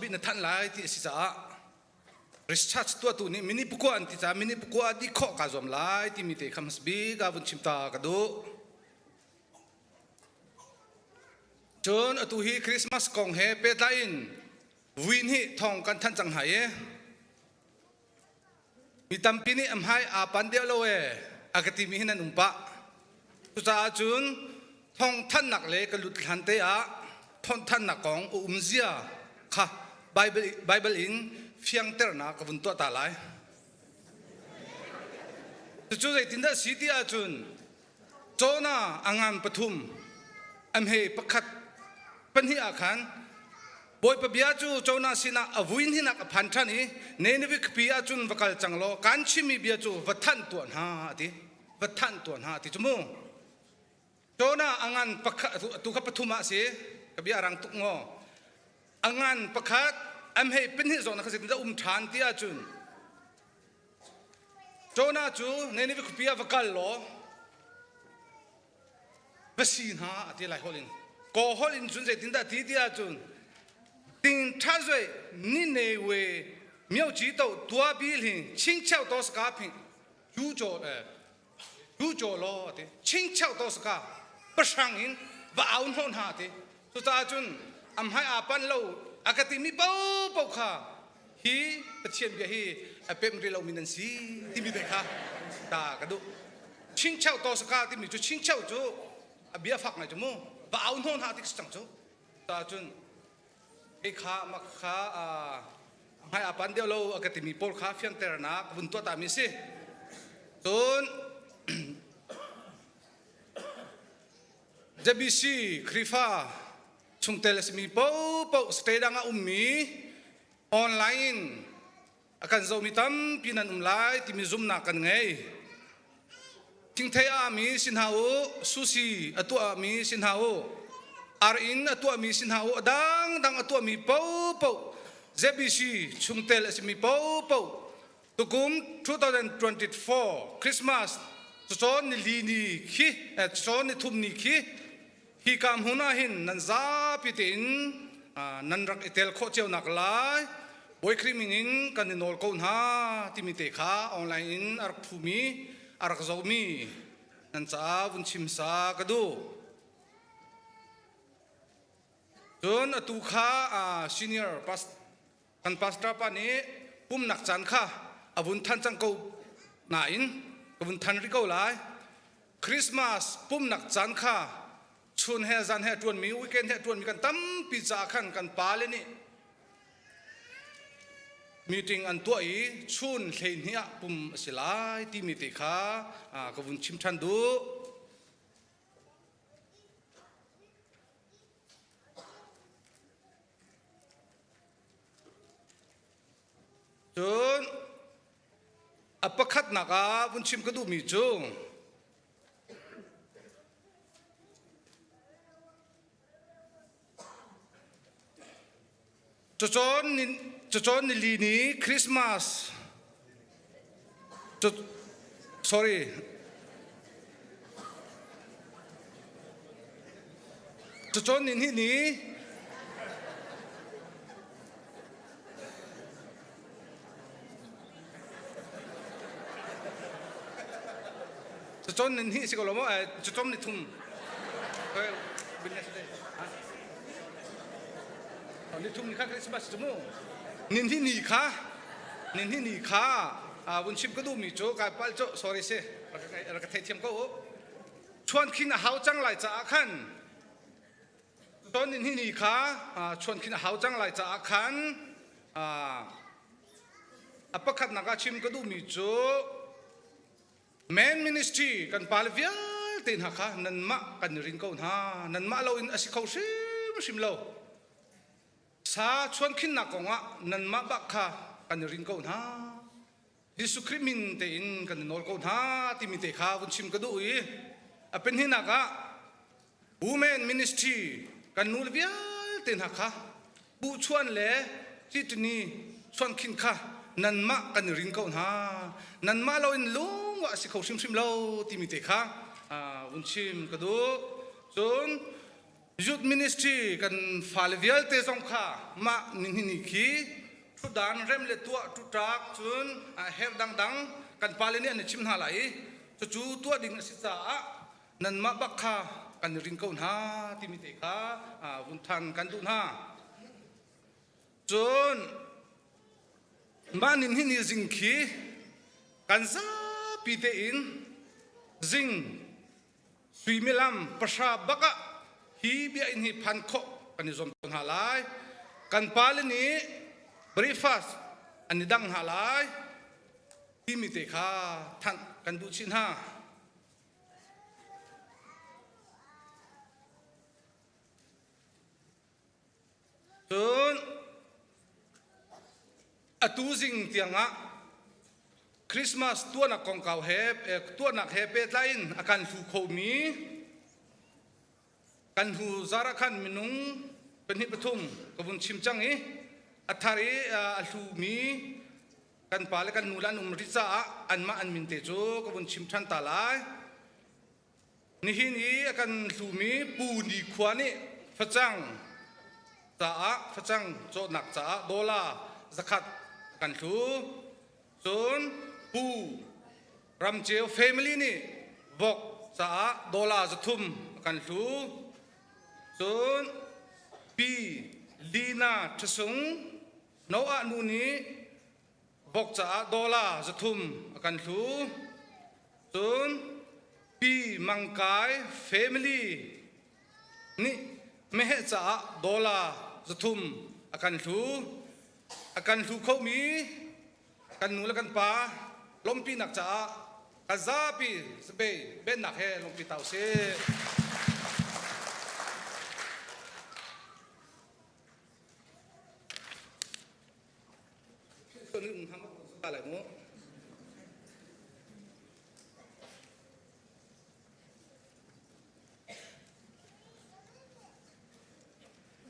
na than lai ti si cha research tua tu ni mini pukua anti cha mini pukua di kho ka zom lai ti mi te khams bi ga bun chimta ka do chon atu hi Christmas kong he pe ta in win hi thong kan than chang hai e mi tam pini am hai a pan de lo e akati mi hinan umpa tu cha chun thong than nak le ka lut han te a thon than nak kong zia kha bible in fiang ter na ka bun to ta lai chu zai tin da si ti a chun chona angan pathum am he pakhat pan hi a khan boy pa bia chu chona sina avuin hi nak phan thani ne ne vik pi a chun vakal changlo kan chimi bia chu vathan tuan ha ti chumu chona angan pakhat tu kha pathuma se ka bia rang tuk ngo angan pakhat am he pin hi zona khasit da than ti a chun chona chu ne ne vik pi a vakal lo basin ha ati lai holin ko holin chun zai tin da ti ti a chun ting tha zoi ni ne we miao ji to tua bi lin ching chao to ska phin yu jo lo ati ching chao to ska pa sang in va aun hon ha ati so ta chun am hai a pan lo akati mi pau kha hi pathian bia hi apem ri lo minan si ti mi de kha ta ka du ching chao to ska ti mi chu ching chao chu abia phak na chu mo ba aun hon ha ti chang chu ta chun e kha ma kha hai apan de lo akatemi pol kha fiang ter na bun to ta mi si chun jbc krifa chungtel mi po stay danga ummi online akan zo mi tam pinan umlai ti mi zoom na kan ngai ting thai a mi sin hau susi atu a mi sin hau ar in atu a mi sin hau dang atu a mi po jbc chungtel mi po tukum 2024 Christmas chon ni li ni khi chon ni thum ni khi hi kam huna hin nan za pitin nan rak etel kho cheu nak lai boy creaming in kan nol ko ha timite kha online in ar phumi ar zomi nan cha bun chim sa ka du chon atu kha senior kan pastor pa ni pum nak chan kha abun than chang ko na in abun than ri ko lai Christmas pum nak chan kha chun he zan he tuan mi weekend he tuan mi kan tam pizza khan kan pa le ni meeting an to i chun hlein hi pum silai ti mi te kha ka bun chim than du chun apakhat naka bun chim ka du mi chung chon ni li ni Christmas sorry chon ni ni chon ni si ko lo mo chon ni thum business dayนี่ทุ่มนี่ข้าคริสต์มาสจุ่มนินที่นี่ข้าบุญชิมก็ดูมีโจกายปั้ลโจ sorry เซ่เราก็เทียมก็ชวนคิดหาวจังไหลจะอาคันตอนนินที่นี่ข้าชวนคิดหาวจังไหลจะอาคันประคัดนักชิมก็ดูมีโจ main ministry กันปาลเวียลตินหักข้านันมะกันรินก็นันมะเราอินอสิเขาชิมเราสาชวนขึ้นนักงะนันมาบักค่ะกันรินกูนะยิสุคริมินเตอินกันนอลกูนะที่มีเตข้าวุนชิมกระดูอีเป็นหินักะ Women Ministry กันนูลเวียลเตนหักค่ะบุชวนเล่ที่ตุนีชวนขึ้นค่ะนันมากันรินกูนะนันมาเราอินลุงว่าสิเขาชิมเราที่มีเตข้าวุนชิมกระดูจน youth ministry kan falvial te song kha ma ni khi thu dan rem le tua tu tak chun her dang kan paleni an chim na lai chu tua ding si cha nan ma bak kha kan ring kaun ha timite kha hun than kan du na chun manin hi ni jing khi kan za pi te in jing sui milam pasha baka hi bia in hi phan kho kan zom ton halai kan paleni breakfast an dang halai timite kha than kan du chin ha chun atu jing tianga Christmas tua nak kong kau hep tua nak hepe lain akan hu khomi kan hu zara khan minung penhi pathum kabun chimchang e athari alhu mi kan pale kan nulan riza anma an minte chu kabun chimthan talai ni hin i akan hlumi pu ni khwani phachang cho nak cha dola zakat kan thu chun pu ramcheu family ni bok cha dola zathum kan thu chun pi lina thsung no a nu ni bok cha dola zathum kan thu chun pi mangkai family ni mehe cha dola zathum akan thu kho mi kan nu la kan pa lompi nak cha kazapi sbe ben nak he lompi tau seคนนึงทำอะไรมั้ง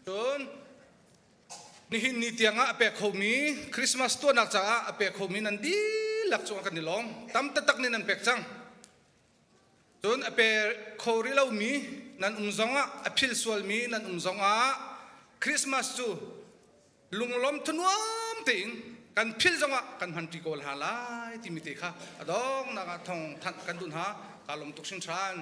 จนนี่หินนี่เตียงอ่ะเปกโคมีคริสต์มาสตัวนักจ้าอ่ะเปกโคมีนั่นดีหลักจงกันนี่ลองตั้มตักนี่นั่นเปกจังจนอ่ะเปกโคริเลามีนั่นจงอ่ะพิลสวลมีนั่นจงอ่ะคริสต์มาสจูลุงล้อมทนวมติงกันพิลจงอ่ะกันพันติโกลฮาลายที่มิติค่ะดองนักทองทันกันดุนฮะกาลมตุกชินทราน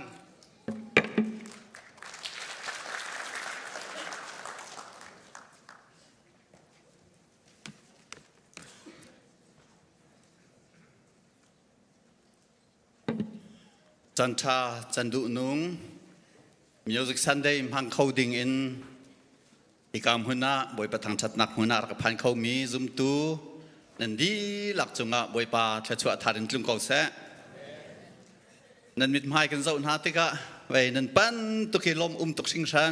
จันทาจันดุนุงมิวสิกซันเดย์พังเข้าดิ่งอินอีกามหัวหน้าบอยประทังชัดนักหัวหน้ารักพันเข้ามีซุมตูนั่นดีหลักจงอ่ะบอยปาเชชัวทารินจุงเกาเสนั่นมิดหมายกันเจ้าหน้าที่กะไว้นั่นปั้นตุกิลมตุกสิงชัน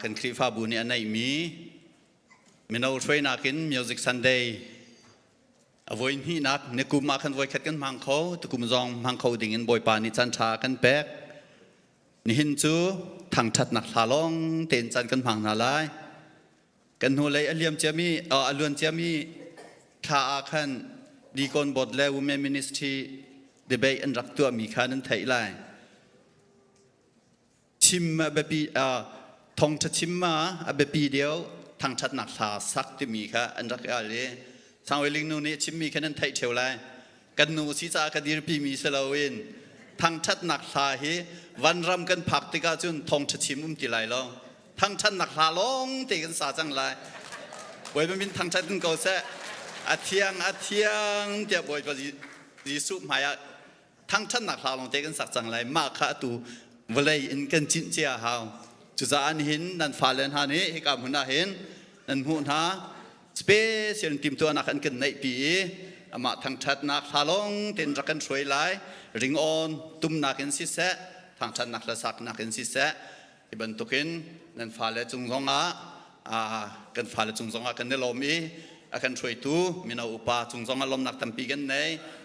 กันครีฟ้าบุญนี่อันไหนมีมินเอาช่วยนักินมิวสิกซันเดย์วัยนี้นักเนี่ยกูมาคันวัยขัดกันมังเขาตะกูมจองมังเขาดิ่งอินบอยปานิจันทากันแปกนี่หินจูทางชัดนักลาลองเต็นจันกันพังนาลายกันหัวเลยอเลียมเจมีอลวนเจมีข้าอาคันดีกอนบทแล้ววูแมนมินิสทรีเดบอันรักตัวมีค่านั้นไทยไลชิมมาแบบทองชัดชิมมาแบบปีเดียวทางชัดนักลาสักที่มีค่าอันรักอะไรทางเวลิงนูนี่ชิมมีแค่นั้นไทยเชียวไรกันนูสีจากกันดีปีมีเสลาวินทางชัดนักลาฮีวันรำกันผักติกาจุนทองชัดชิมตีไหลลองทางชัดนักลาลงตีกันสาจังไรบอยเป็นทางชัดกันเก่าแซ่อาเทียงเดี๋ยวบอยไปรีสุมายทางชัดนักลาลงตีกันสักจังไรมากค่ะตูเวลัยอินกันจินเจียฮาวจุดจะอันหินนั่นฟ้าเลนฮานี้ให้กับหัวหน้าเห็นนั่นหัวหน้าสเปเชียลทีมตัวนักกันในปีมาทางชัดนักลาลงเต็นรักกันสวยไหลริงออนตุ้มนักกันสิเสทางชัดนักละสักนักกันสิเสที่บรรทุกินนั่นฟ้าเลจุงซองกันฟ้าเลจุงซองกันในลมกันช่วยตู้มีนาอุปาจุงซองลมนักตั้มปีกันใน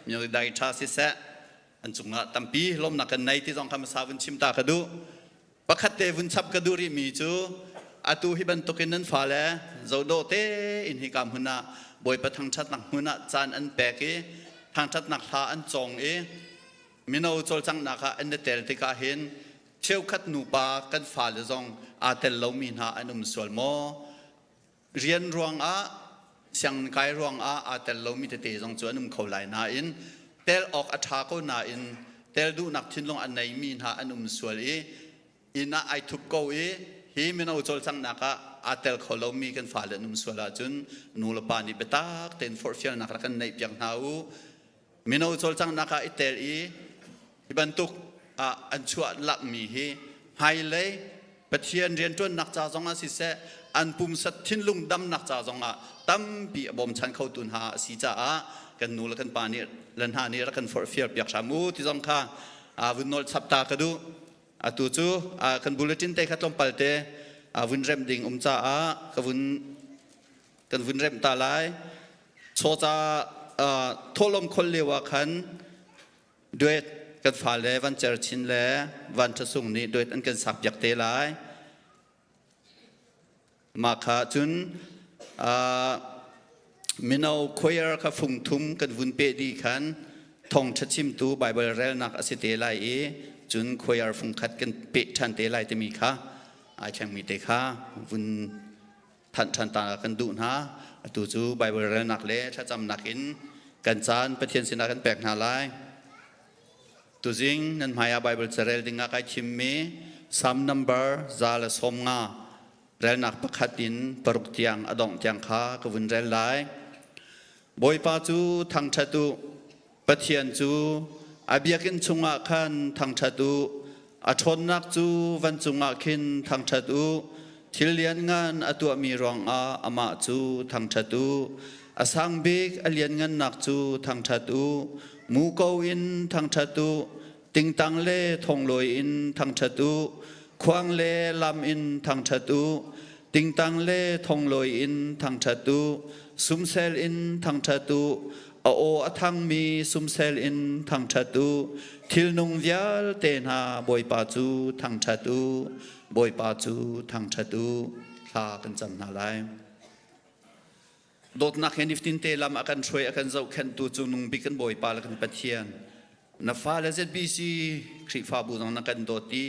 มีได้ชาสิเสอันจุงตั้มปีลมนักกันในที่ซองคำสาวินชิมตากระดูประคัดเตวินชับกระดูริมีจูอาตูฮิบันตุกินนั้นฟ้าแล้วเจ้าโดเตอินฮิกามหุนาบอยประทังชัดนักหุนาจานอันแปกทางชัดนักลาอันจงมินาอุจลจังนักอันเดเตลติกาเห็น เที่ยวคัดหนูปากันฝ่าเลยจงอาเตลเรามีหาอันสวลโมเรียนรวงเสียงกายรวงอาเตลเรามีแต่จงจวนเขาไหลนาอินเตลออกอัฐาก็นาอินเตลดูนักทิ้งลงอันไหนมีหาอันสวลอินไอทุกเกาฮีมินเอาจลสังนักอาเตลเขาเรามีกันฝ่าเลยสวลจุนนูลปานิเบตักเต็นฟอร์ฟิลนักรักกันในเปียงหาวมินเอาจลสังนักอิเตลอิบันตุกอันชัวหลักมีฮีไฮเลยปะเทียนเรียนจนนักจ่าจงสิเสอันปุ่มสัตทินลุงดำนักจ่าจงตั้มปีบอมชันเข้าตุนหาสีจ่ากันนูละกันปานี่ลันหานี่ละกันฟอร์เฟียร์เปียกชามูที่จงข้าวุนนอลสับตากระดูตูจูกันบุลเลตินเตะขัดลมปัลเตวุนเรมดิ่งจ่ากันวุนเรมตาไลโชจ่าทลมคนเลวขันด้วยกันฝ่าเลวันเจอชินเลวันทสุงนี้โดยอันกันสับยักเตลายมาขาจุนมินเอาคอยร์ข้าฟุงทุมกันวุนเปดีขันทองชัดชิมตูไบเบิลเรลนักอสิเตลายจุนคอยร์ฟุงขัดกันเปชันเตลายจะมีค่ะไอช่างมีเตค่ะวุนทันตากันดูนะตูจูไบเบิลเรลนักเล่ถ้าจำนักอินกันจานประเทศสินากันแปลกนาลายตัวจริงนั่นหมายไบเบิลจะเรลดิ้งอะไรชิมมีซัมนัมเบอร์ซาลสมงาเรลนักประคัดดินปรุกเตียงอดองเตียงข้ากวุนเรลไลบอยปาจูทางชัตุปะเทียนจูอาเบียกินจุงอาคันทางชัตุอาชนนักจูวันจุงอาคินทางชัตุทิลเลียนงานอตัวมีรองอามาจูทางชัตุอาสังบิกอเลียนงานนักจูทางชัตุมูโกอินทางชัตุติงตังเล่ทงลอยอินทางชัตุควางเล่ลำอินทางชัตุติงตังเล่ทงลอยอินทางชัตุสุมเซลอินทางชัตุโอทังมีสุมเซลอินทางชัตุทิลนุงวิลเตนาบอยปาจูทางชัตุบอยปาจูทางชัตุลากันจำนาไลโดดนักเห็นอิฟตินเตลำอากันช่วยอากันเจ้าแคนตูจูนุงบิกันบอยปาลกันปะเทียนนับฟ้าและเจ็ดบีซีคริฟ้าบุญนักกันโดดี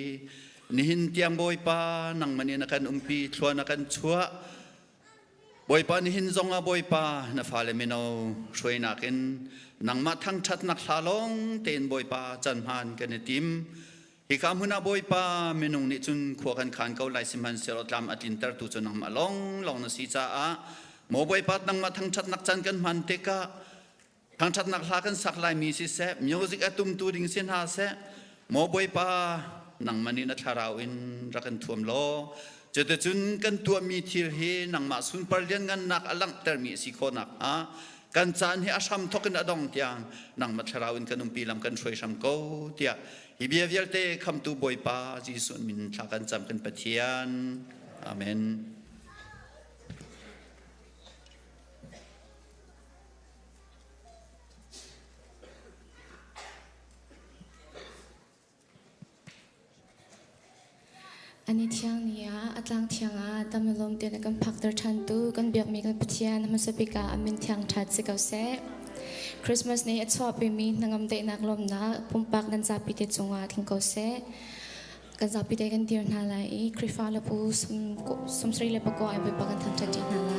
นิหินเตียงบอยปานังมันนักกันปีชวนนักกันชัวบอยปานิหินจงอาบอยปานับฟ้าและมินเอาช่วยนักกันนังมาทั้งชัดนักลาลงเต็นบอยปาจันพันกันติมฮิคำหุนาบอยปามินุงนิจุนขวกันขันเกาไลสิมันเสรตลามอตินเตอร์ตูจนังมาลงนสีจ้าโมบอยปัดนังมาทั้งชัดนักจันกันมันเตกะทั้งชัดนักลากันสักลายมีสิเสมิวสิกตุมตูดิงสินหาเสโมบอยปานังมันนี่นัทราวินรักันท่วมโลจะแต่จุนกันตัวมีทิลเฮนังมาสุนปรเลียนกันนักอลังเตอร์มีสิโคนักกันจานเฮอาชัมทกันอดองเตียงนังมาทราวินกันปีลำกันช่วยชัมโกเตียฮิเบียเวลเตคำตูบอยปาจีสุนมินทากันจำกันปะเทียนอาเมนอันนี้เที่ยงนี้อัตลังเที่ยงดำลมเตียนกันพักเดินทันตูกันเบียกมีกันปะเทียนมันสปิกาอเมนเที่ยงชัดสิเกาเสคริสต์มาสนี้ชอบไปมีนางอมเดนักลมนะปุ่มปากนันจับปีเตจงอาทิ้งเกาเสกันจับปีเตกันเดียร์นาไลคริฟ้าเลปูสมศรีเลปกอไอไปปากันทันจัดจีนาไล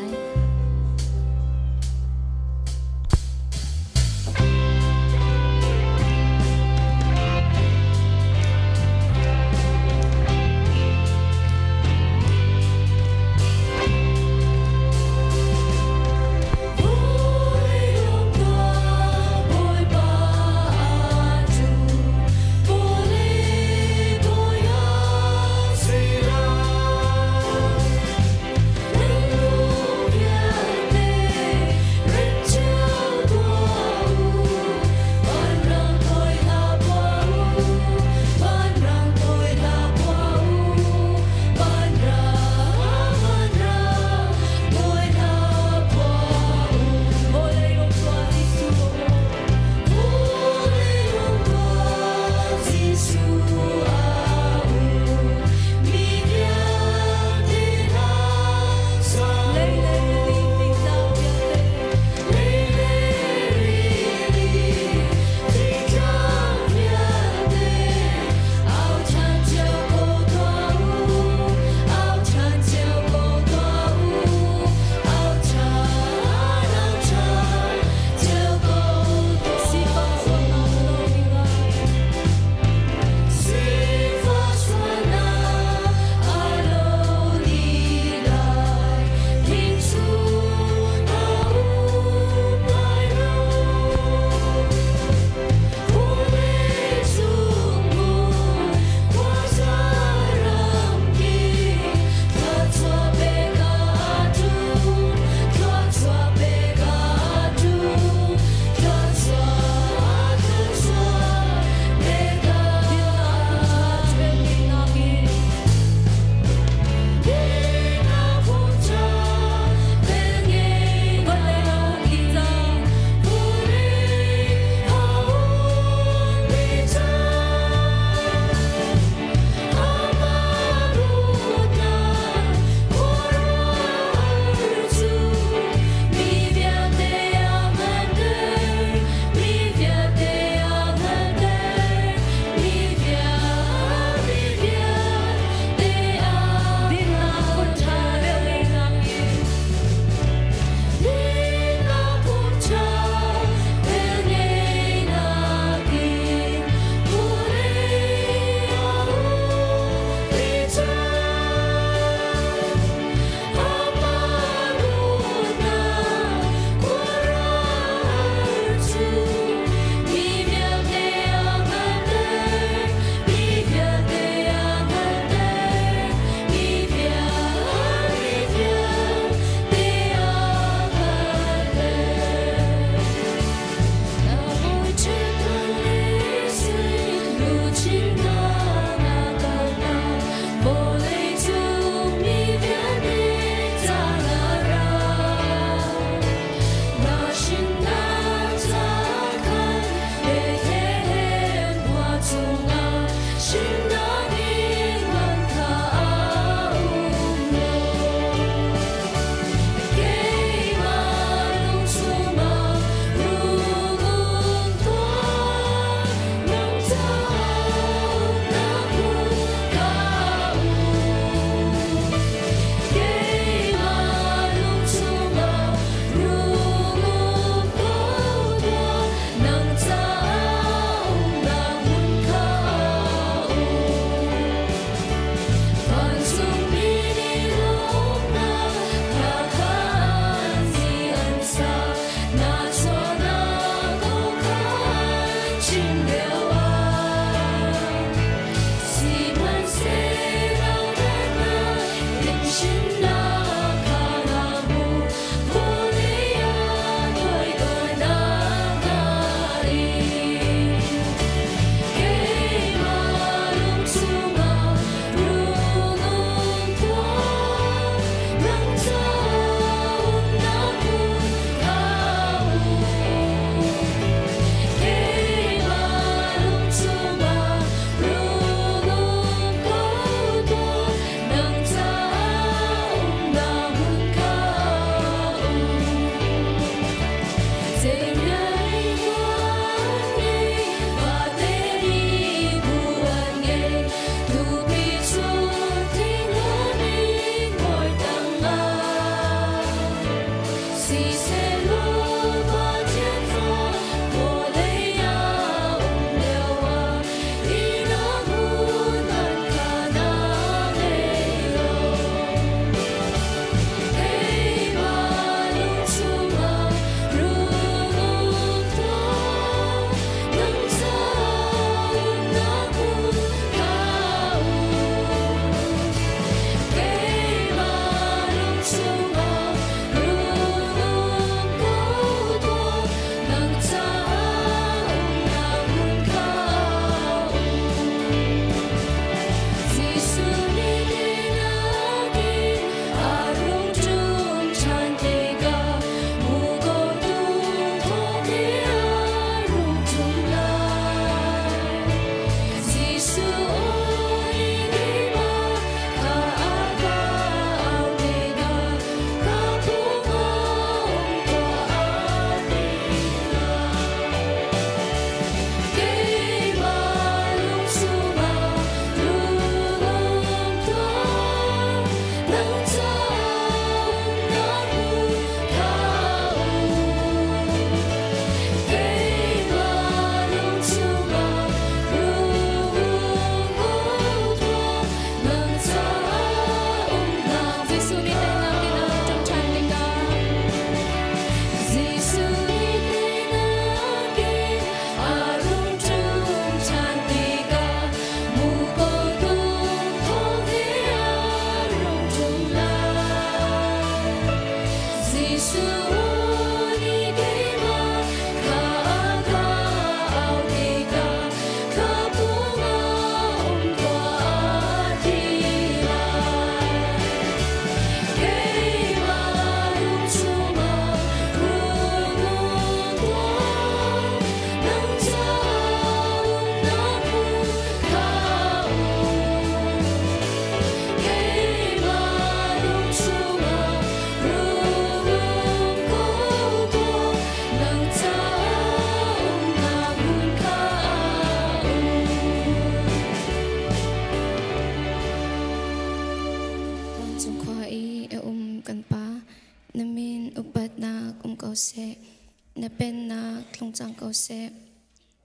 na pen na klong chang ko se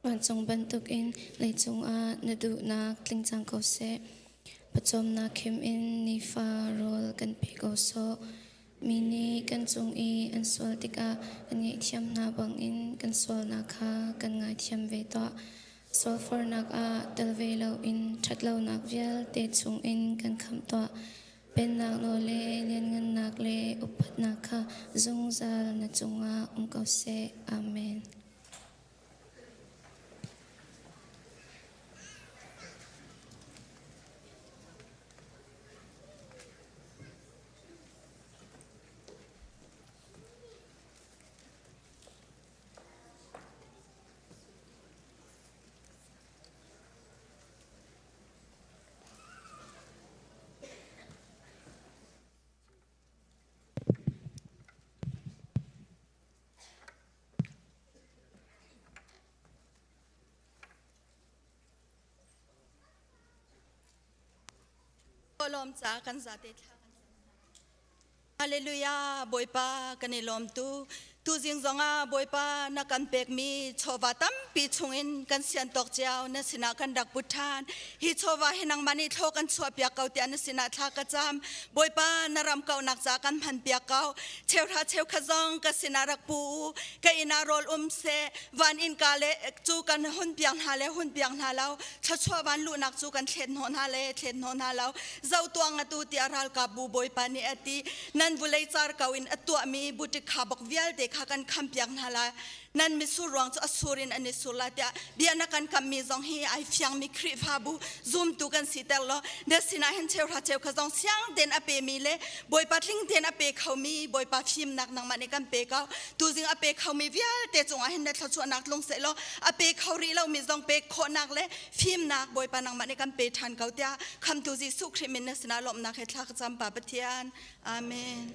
wan chong ban tuk in lei chung a na du na kling chang ko se pachom na khim in ni fa rol kan pe ko so mini kan chung i an sol tika kan ngai thiam na bang in kan sol na kha kan ngai thiam ve to sol for nak a dal ve lo in that lo nak vial te chung in kan kham to pen nak lo le lian ngan nak le upat nak kha zung zal na chunga ko se amen. lom cha kan za te hallelujah boipa kan lom tu jing zonga boipa na kan pek mi chowa tam pi chungin kan sian tok chiao na sina kan dak puthan hi chowa hinang mani tho kan chwa pya kau ti an sina tha ka cham boipa na ram kau nak cha kan phan pya kau cheu tha cheu kha zong ka sina rak pu ka ina rol se van in ka le chu kan hun piang ha le hun piang ha lao chwa van lu nak chu kan thlen hon ha le thlen hon ha lao zau tuang atu ti aral ka bu boipa ni ati nan vulei char kau in atu mi buti khabak vial de kha kan kham piang hala nan mi surwang chu asurin ani sulatia biana kan kam mi zong hi ai fyang mi khri phabu zoom tu kan sitel lo de sina hen cheu tha cheu khazong siang den ape mi le boy patling den ape khawmi boy pa phim nak nang mani kan pe ka tu jing ape khawmi vial te chunga hen na thchu nak long se lo ape khawri lo mi zong pe kho nak le phim nak boy pa nang mani kan pe than kau tia kham tu ji su khri min na sina lom nak he thak cham pa pathian amen.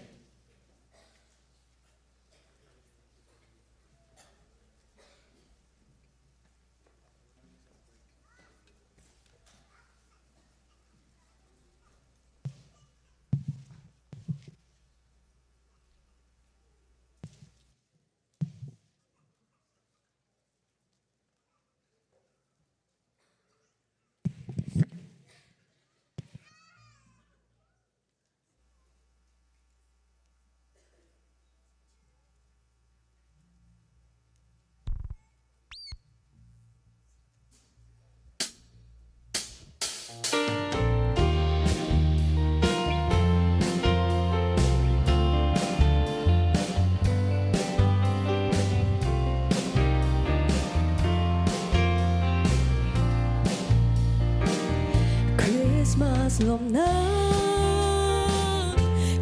Christmas lom na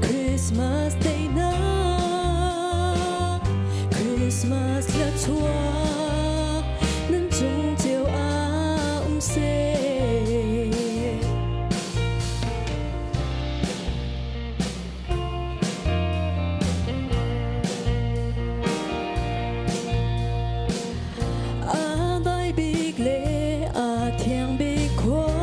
Christmas day na Christmas la chua nan chung chiều a se a dai big le a thiang big kwa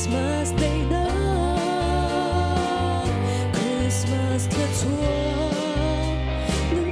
Christmas day na Christmas la chua nun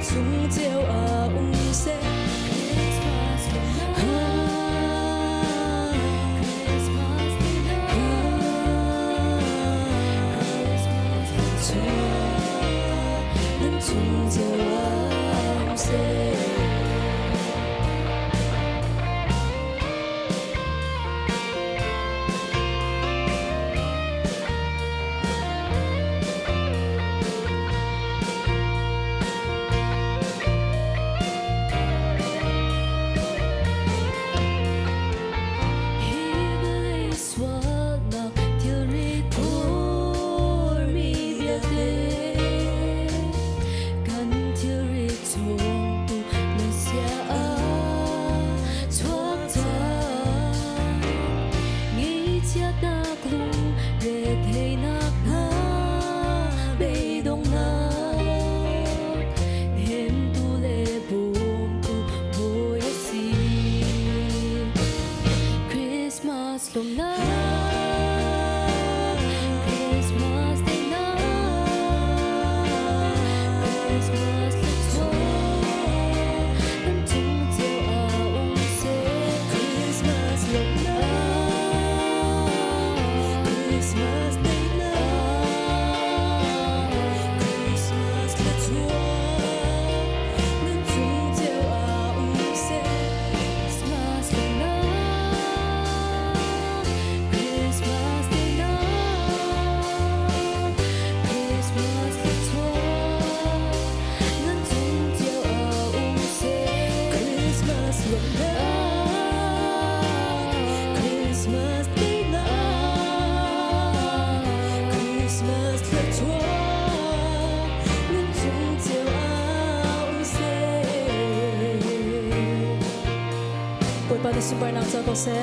the super nang sa ko se.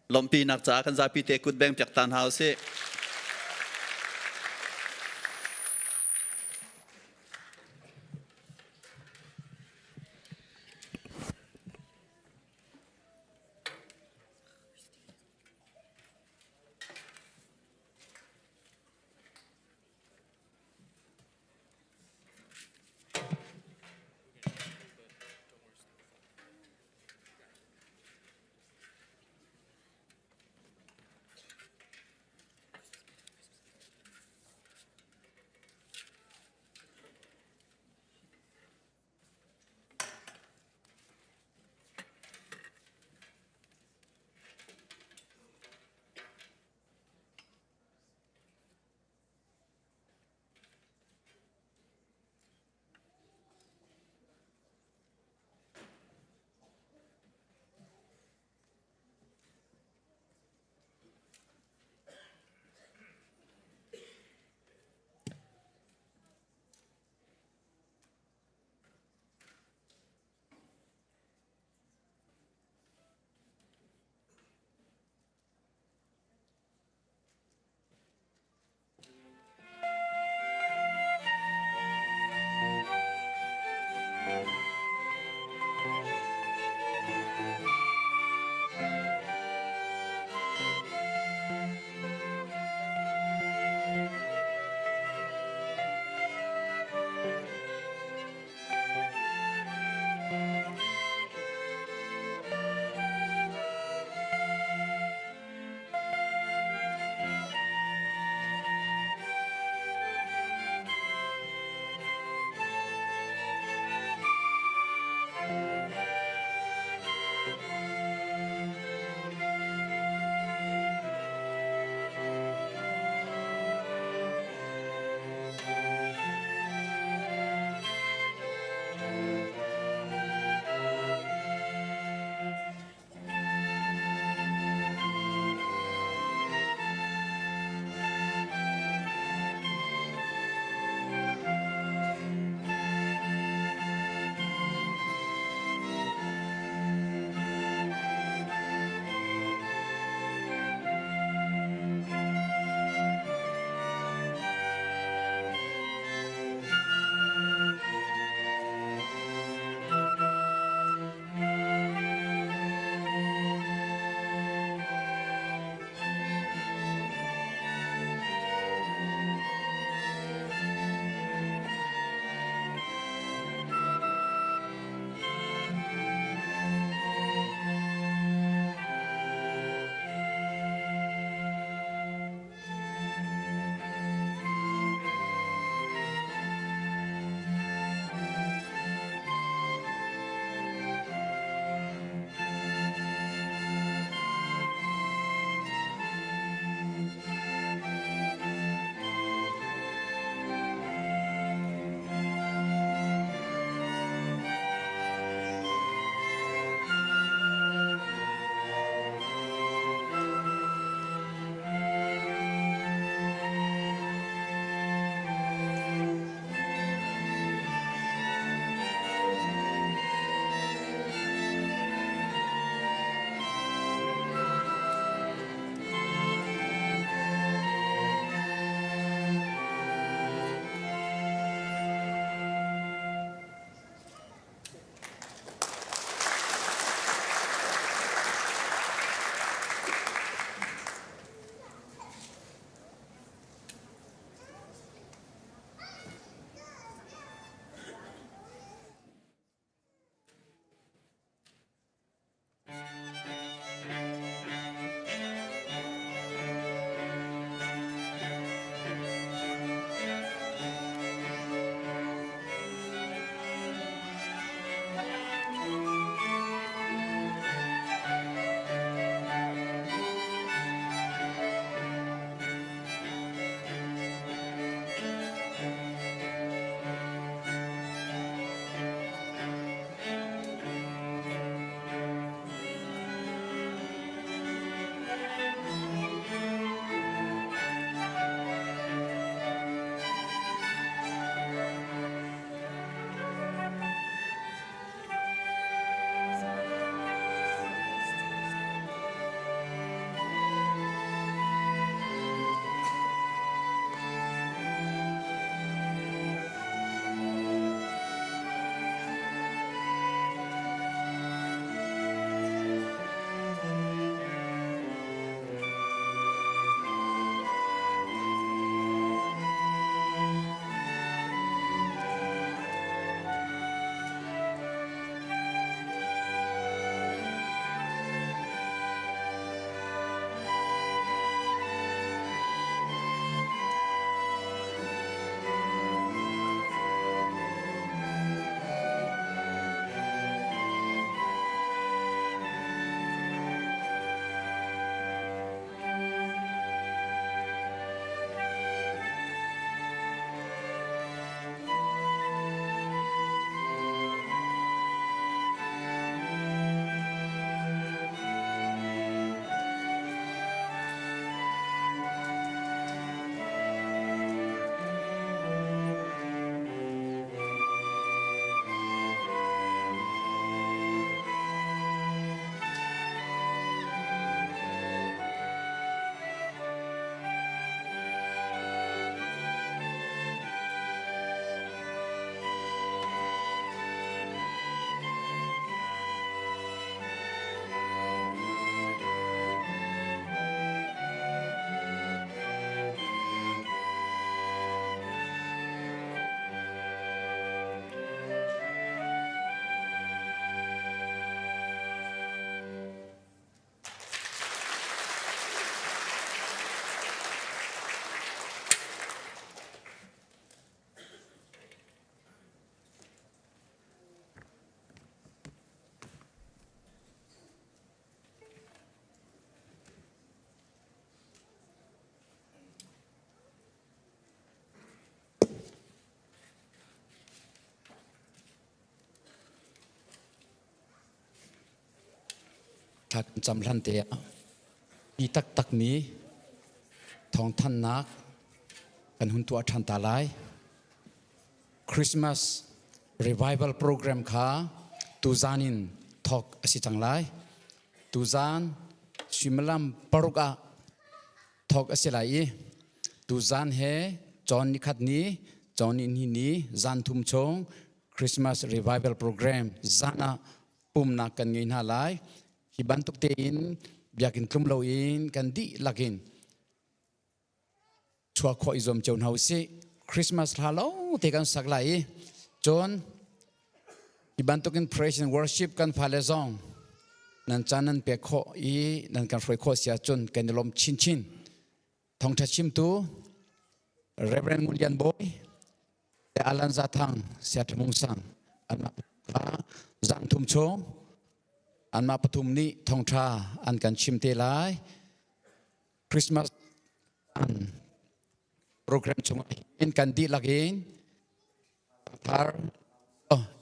Lompi nak cha kan zapi te kut beng pyak tan hau se. ถ้าจำลันเตะปีตักนี้ทองท่านนักกันหุ่นตัวทันตาลายคริสต์มาส revival program ค่ะตูจานินทอกสิจังไลตูจานชิมลัมปรุกะทอกสิไลตูจานเฮจอนนิคัดนี้จอนอินนี้จานทุมชงคริสต์มาส revival program จานะปุ่มนักกันเงินหาไลฮิบันตุกเตอินอยากกินกลุ่มเราอินกันดีลักินชัวขออิจอมเจ้าหน้าสิคริสต์มาสฮาโลเตกันสักไลจนฮิบันตุกิน praise and worship กันพาเลซองนันจานันเปียขออีนันกันฟรอยขอเสียจนกันลมชินทองทัชชิมตูเรเบรนมุลยันบอยแต่อาลันซาทังเสียทมุงสังอันมาจันทุมโชงอันมาปฐุมนี้ทองทราอันกันชิมเตลายคริสต์มาสอันโปรแกรมชงอินกันดีลักอินพาร์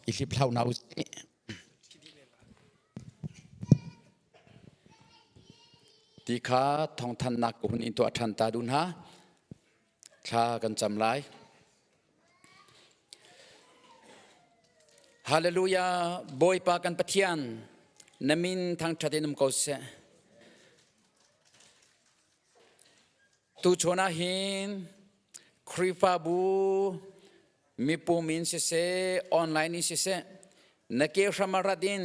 อิลิปเท่านาอุสที่ข้าทองทันนักกุนอินตัวทันตาดุนฮะชากันจำไลฮาเลลูยาบอยปากันปะเทียนนมินทางชาตินุมโกเซตูชนาหินคริฟาบูมีปูมินเสออนไลน์นิเสนักเกี่ยวสมาราดิน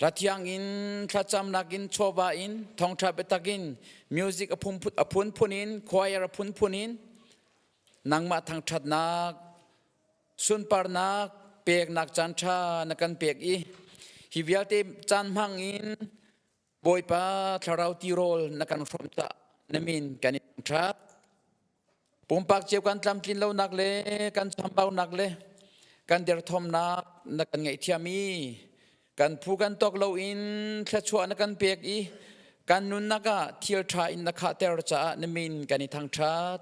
รัตยังอินทัจำนักินโชวาอินทองทราเบตักินมิวสิกอพุนพุนินควายอพุนพุนินนางมาทางชัดนักสุนปารนักเปียกนักจันทรานักันเปียกอีฮิวิลเตจันมังอินบอยปาทาราวติโรลนักันฟรมตะนมินกันทราปุ่มปากเจียวกันทำกินเล่านักเลยกันทำเบานักเลยกันเดือดทอมนักนักกันไงเทียมีกันผู้กันตกเล่าอินแค่ชัวนักกันเปียกอีกันนุนนักะเทียร์ชาอินนักขาเตอร์จ้านมินกันในทางชาติ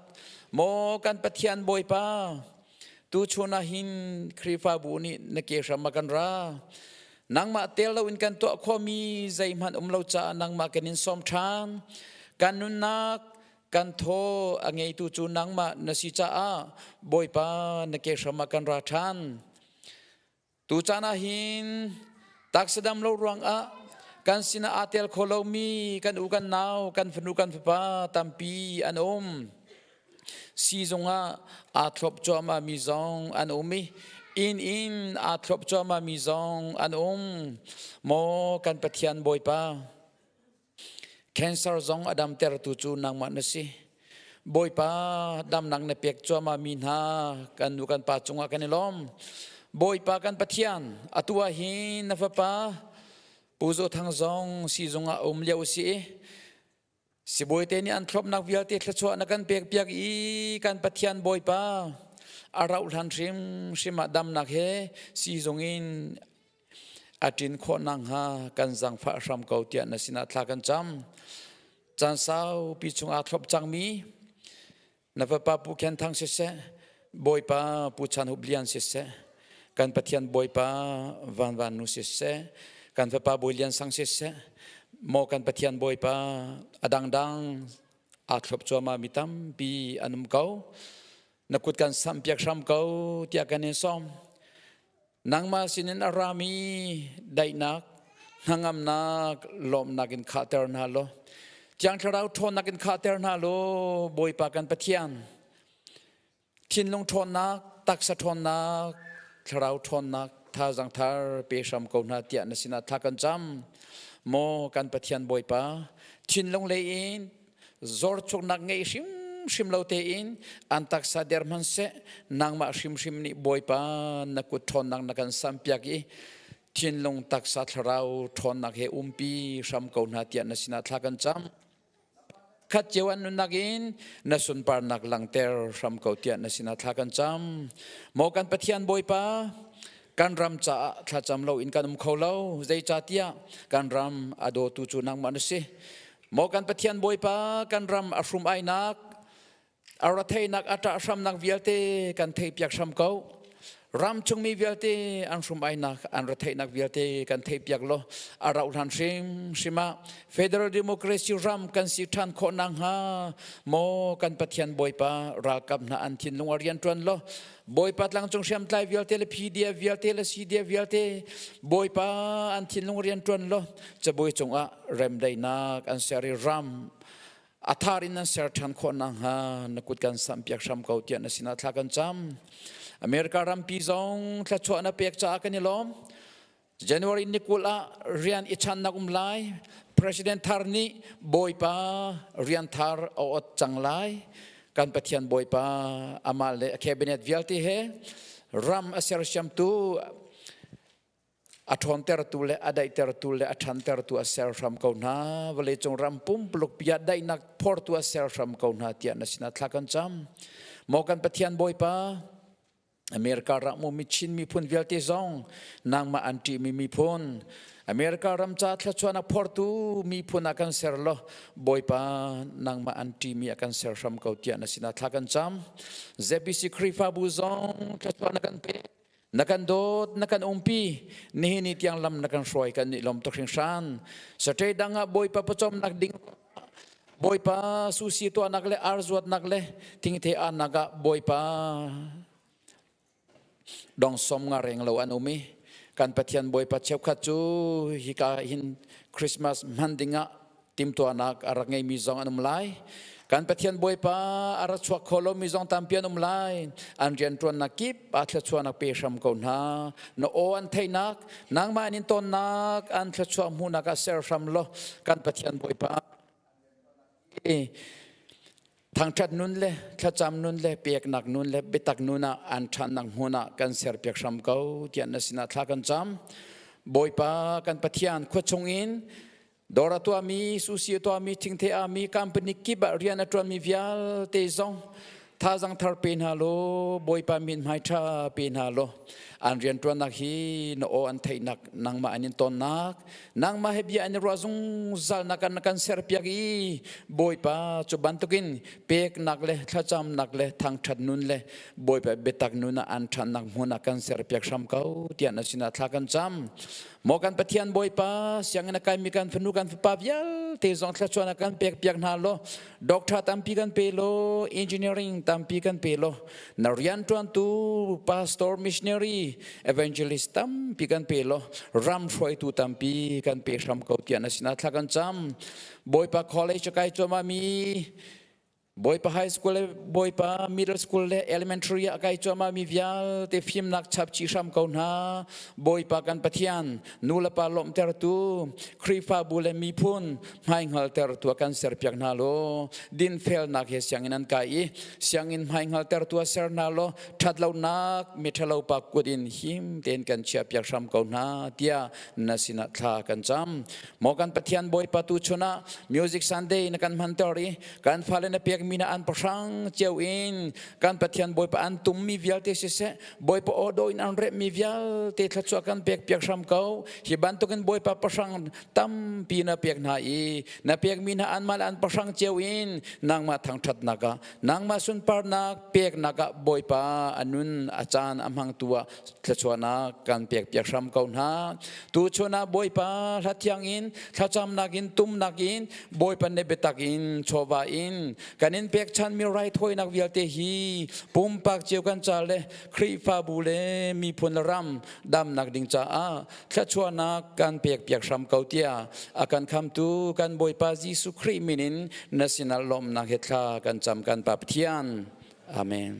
โมกันปะเทียนบอยปาตูชนาหินครีฟาบูนี่นักเกษมากันรานังมาเตลเล่าอินกันตัวข้อมีใจมันเล่าจ้านังมากันอินสมทานกันนุนนักกันโทอังไงตูจูนังมานสิจ้าบอยปานเกษมากันราชันตูจานาหินตักสดามโลรวงกันสินาอาเตลโคโลมีกันอุกันนาวกันฟนุกันฟปาตัมปีอันอมซีจงอาทรบจอมามีจงอันอมอินอาทรบจอมามีจงอันอมโมกันปะเทียนบอยปาcancer zong adam ter tu chu nang ma na si boi pa dam nang na pek chu ma min ha kan nu kan pa chunga kan lom boi pa kan pathian atua hi na fa pa puzo thang zong si zonga leu si boi te ni an thlop nak vial te thla chu na kan pek piak i kan pathian boi pa arau than shim dam nak he si zongin atin kho nang ha kan jang pha ram ko tia na sina thla kan cham chan sao pi chung a thlop chang mi na pa pu khen thang se boi pa pu chan hu lian se kan pathian boi pa van nu se kan pa boi lian sang se mo kan pathian boi pa adang a thlop choma mitam pi anum kau nakut kan sam piak ram kau tia kan en som nang ma sinin arami dainak nangam nak lom nakin khater na lo jang tharau thon nakin khater na lo boi pa kan pathian thin long thon nak tak sa thon nak tharau thon nak tha jang thar pe sham ko na tia na sina tha kan jam mo kan pathian boi pa thin long le in zor chok nak ngei shim lo te in antak sa der man se nang ma shim ni boi pa na ku thon nang na kan sam pyak i thin long tak sa tharau thon nak he umpi sham ko na tia na sina thla kan cham khat jewan nun nakin na sun par nak lang ter sham ko tia na sina thla kan cham mo kan pathian boi pa kan ram cha thla cham lo in kan kho lo zai cha tia kan ram ado tu chu nang man se mo kan pathian boi pa kan ram afrum ai nakอาราเทนักอัตราชมนักวิลเตกันเทปยักชมเขา รำจงมีเวลเตอันสมัยนักอันรัฐนักเวลเตกันเทียบยักโลอาราอุทันชิมชิมาเฟเดอรัลดิโมคราซีรำกันสิทันคนนังฮาโมกันปะเทียนบอยปารากับนาอันทินลงอริยันตรันโลบอยปาลังจงเชื่อมไตเวลเตเลพีเดียเวลเตเลซีเดียเวลเตบอยปาอันทินลงอริยันตรันโลจะบอยจงอะเรมได้นักอันเสรีรำอัธารินันเสรีทันคนนังฮานักุดกันสัมเปียกชัมเกาเตียนสินาทากันจำอเมริการัมปีซองทชวนอเปียกจากกันนี่ล้อม January นิคุละเรียนอิชันนักไล President ทาร์นีบอยปาเรียนทาร์เอาอดจังไลการปะเทียนบอยปาอามาเลแคบิเนตวิลติเฮรัมอาเซอร์ชัมตูอัฐอนเตอร์ตูเลอดัยเตอร์ตูเลอัฐานเตอร์ตูอาเซอร์ชัมเกาหน้าเวลจงรัมปุ่มปลุกพิยาได้นักพอร์ตูอาเซอร์ชัมเกาหน้าเตียนสินาทลักันจำมอกันปะเทียนบอยปาอเมริการัมมีชินมีพุนเวลติซองนางมาอันตีมีพุนอเมริการัมจัดละชวนพอร์ตูมีพุนอากันเซอร์โลบอยปานางมาอันตีมีอากันเซอร์ชัมเกาเตียนสินาทลักันจำเซบิสิครีฟาบูซองละชวนอากันเปนักันโดดนักันอมปีนี่นี่ที่ยังลำนักันสวยกันนี่ลมตกชิงชันสเตย์ดังบอยปาประจอมนักดิ่งบอยปาสุสีตัวนักเลอาร์จวดนักเลทิ้งเทอานักบอยปาดองสมงาเรงเราอันอุมีการปะเทียนบอยปะเชฟขัดจูฮิกาหินคริสต์มาสมันดิงะติมตัวนักอารักไงมีซองอันอุมไลการปะเทียนบอยปาอารักชวกโคโลมีซองตามเปียนอุมไลอันเรียนตรวนนักกิบอาทลชวนักเปรมกอนฮาโนโออันไทนักนางมานินตนนักอันทลชวมูนักเซอร์ชัมโลการปะเทียนบอยปาทางชัดนุนเลยถ้าจำนุนเลยเปียกหนักนุนเลยเบตักนุนะอันชันนังหัวนักกันเสียเปียกชำเก้าเทียนสินาทากันจำบอยปากันปะเทียนขวดชงอินดอร์ตัวมีสุสีตัวมีทิ้งเทอามีกัมปนิกิบเรียนตรวนมีวิาลเตซองท่าจังทาร์เป็นฮัลโหลบอยปามินไม่ชาเป็นฮัลโหลอันเรียนตรวนนักฮีโนโออันไทยนักนางมาอันนินตอนนักนางมาเฮบีอันรัวซงซัลนักันเสียเปียกอีบอยปาจุบันตุกินเปียกนักเลยถ้าจำนักเลยทางชัดนุนเลยบอยปาเบตักนุนอันชันนักหัวนักกันเสียเปียกชำเก้าเตียนสินาทากันจำมอกันปะเทียนบอยปาเสียงนักการมีการฟนุกันฟปาวิลเตซองทชวนกันเปียกเปียกนาโลด็อกเตอร์ตัมปีกันเปโลอินจิเนียริงตัมปีกันเปโลนาริยันตวนตูพาสตอร์มิชเนอรีevangelist tam pi kan pe lo ram shoi tu tam pi kan pe sham ko tian asina thlakan cham boy pa college kai choma mi boy pa high school le boy pa middle school le elementary akai choma mi vial te phim nak chap chi sham ko na boy pa kan pathian nula pa lom ter tu khrifa bule mi phun mai ngal ter tu kan ser pyak na lo din fel nak he siang in an kai siang in mai ngal ter tu ser na lo that lo nak mi thalo pa kudin him ten kan chia pyak sham ko na tia nasina tha kan cham mo kan pathian boy pa tu chuna music sunday na kan man tori kan phalen na pyak mina an pasang cheu in kan pathian boy pa an tum mi vial te se boy pa odo in an re mi vial te thachwa kan pek pek sam kau hi ban to kan boy pa pasang tam pi na pek na i na pek mina an mal an pasang cheu in nang ma thang that naga nang ma sun par nak pek naga boy pa anun achan amhang tua thachwa na kan pek pek sam kau na tu chona boy pa thyang in thacham nagin tum nagin boy pa ne betakin chowa in kaninเปียกชันมีไรถ้วยนักวิลเตฮีปุ่มปากเจียวกันจ่าเลครีฟาบูเลมีพลรำดำนักดิ่งจ่าแค่ชัวนักการเปียกชำเกาเตียอาการคำตูการบอยปาจิสุครีมินินนัสินาลมนักเฮตลาการจำการปาปเทียนอาเมน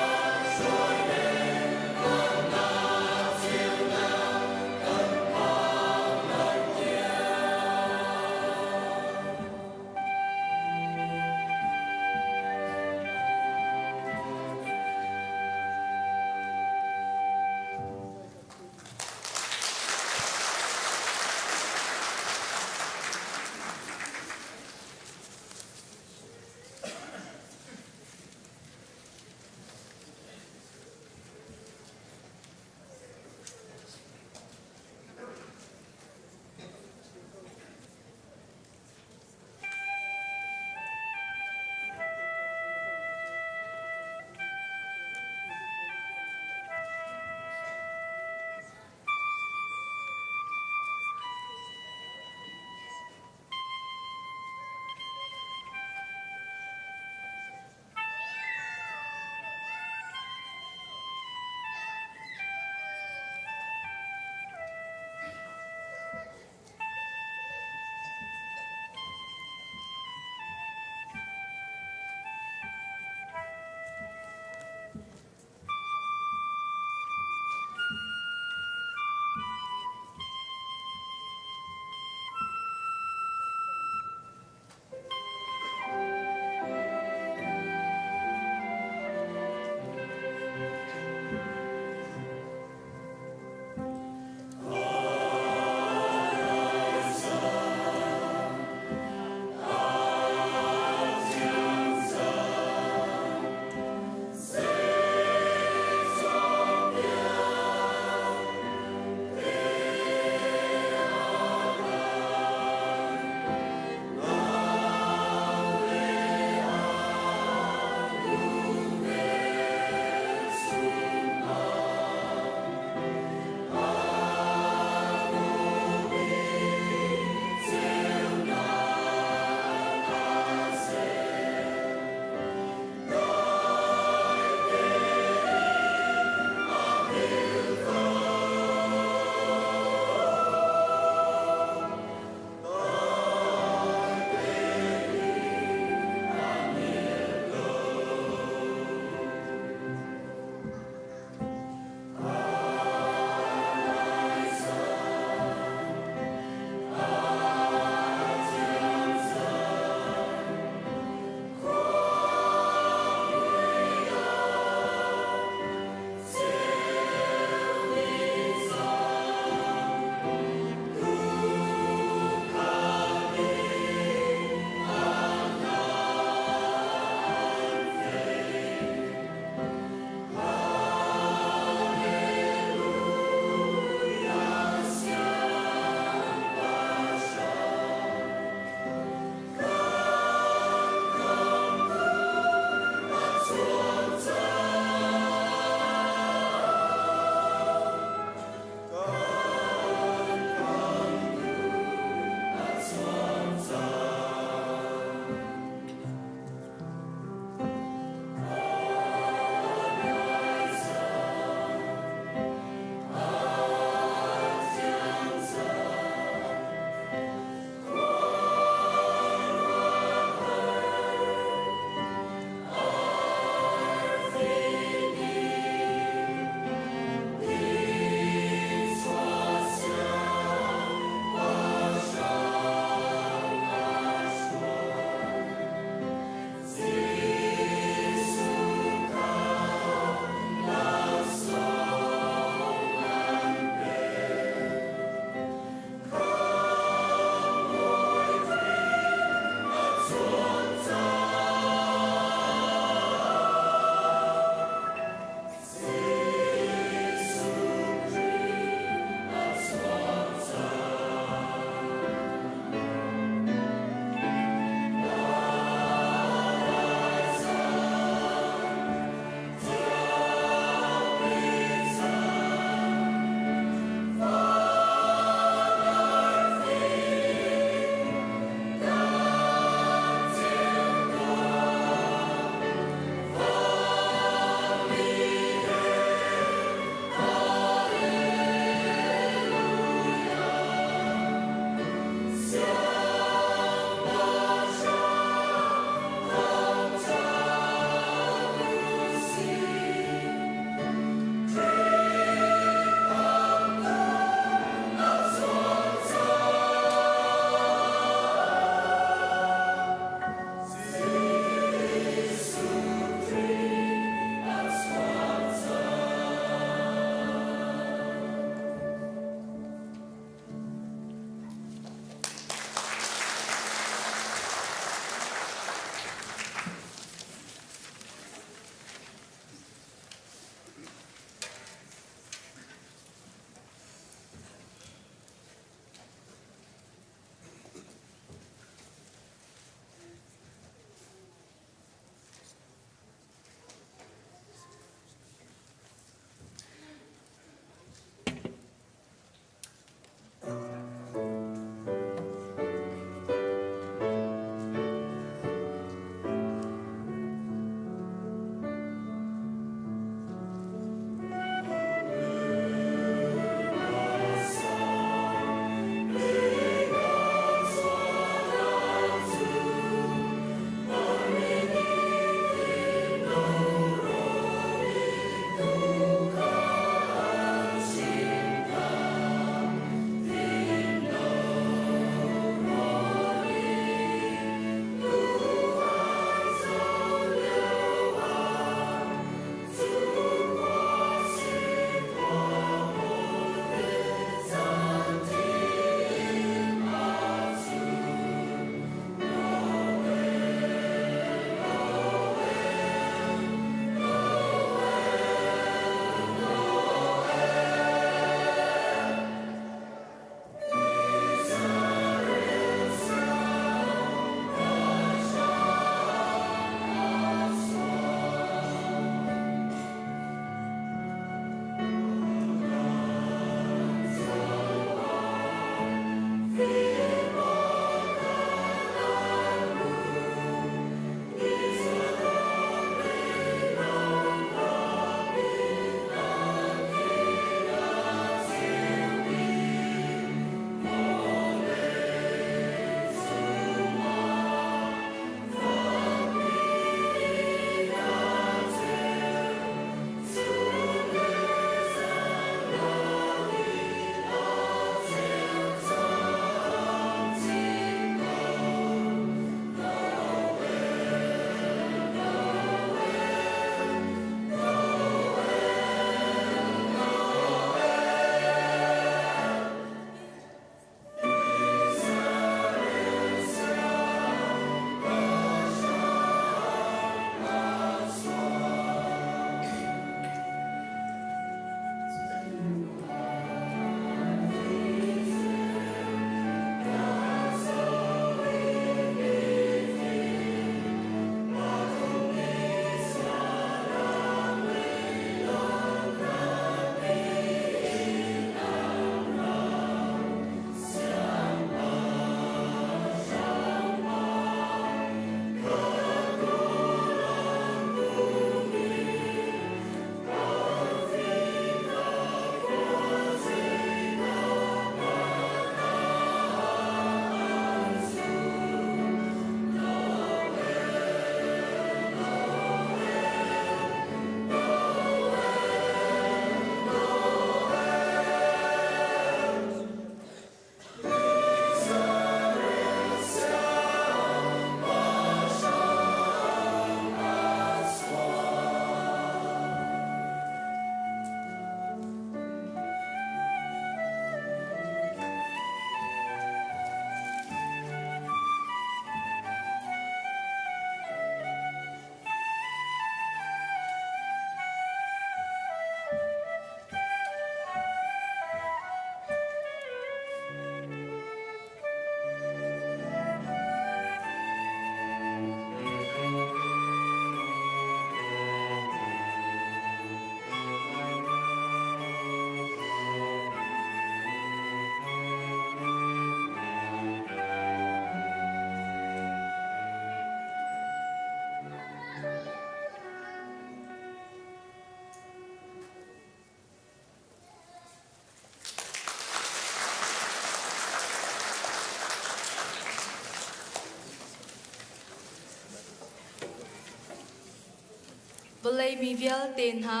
Volay mi vial ten ha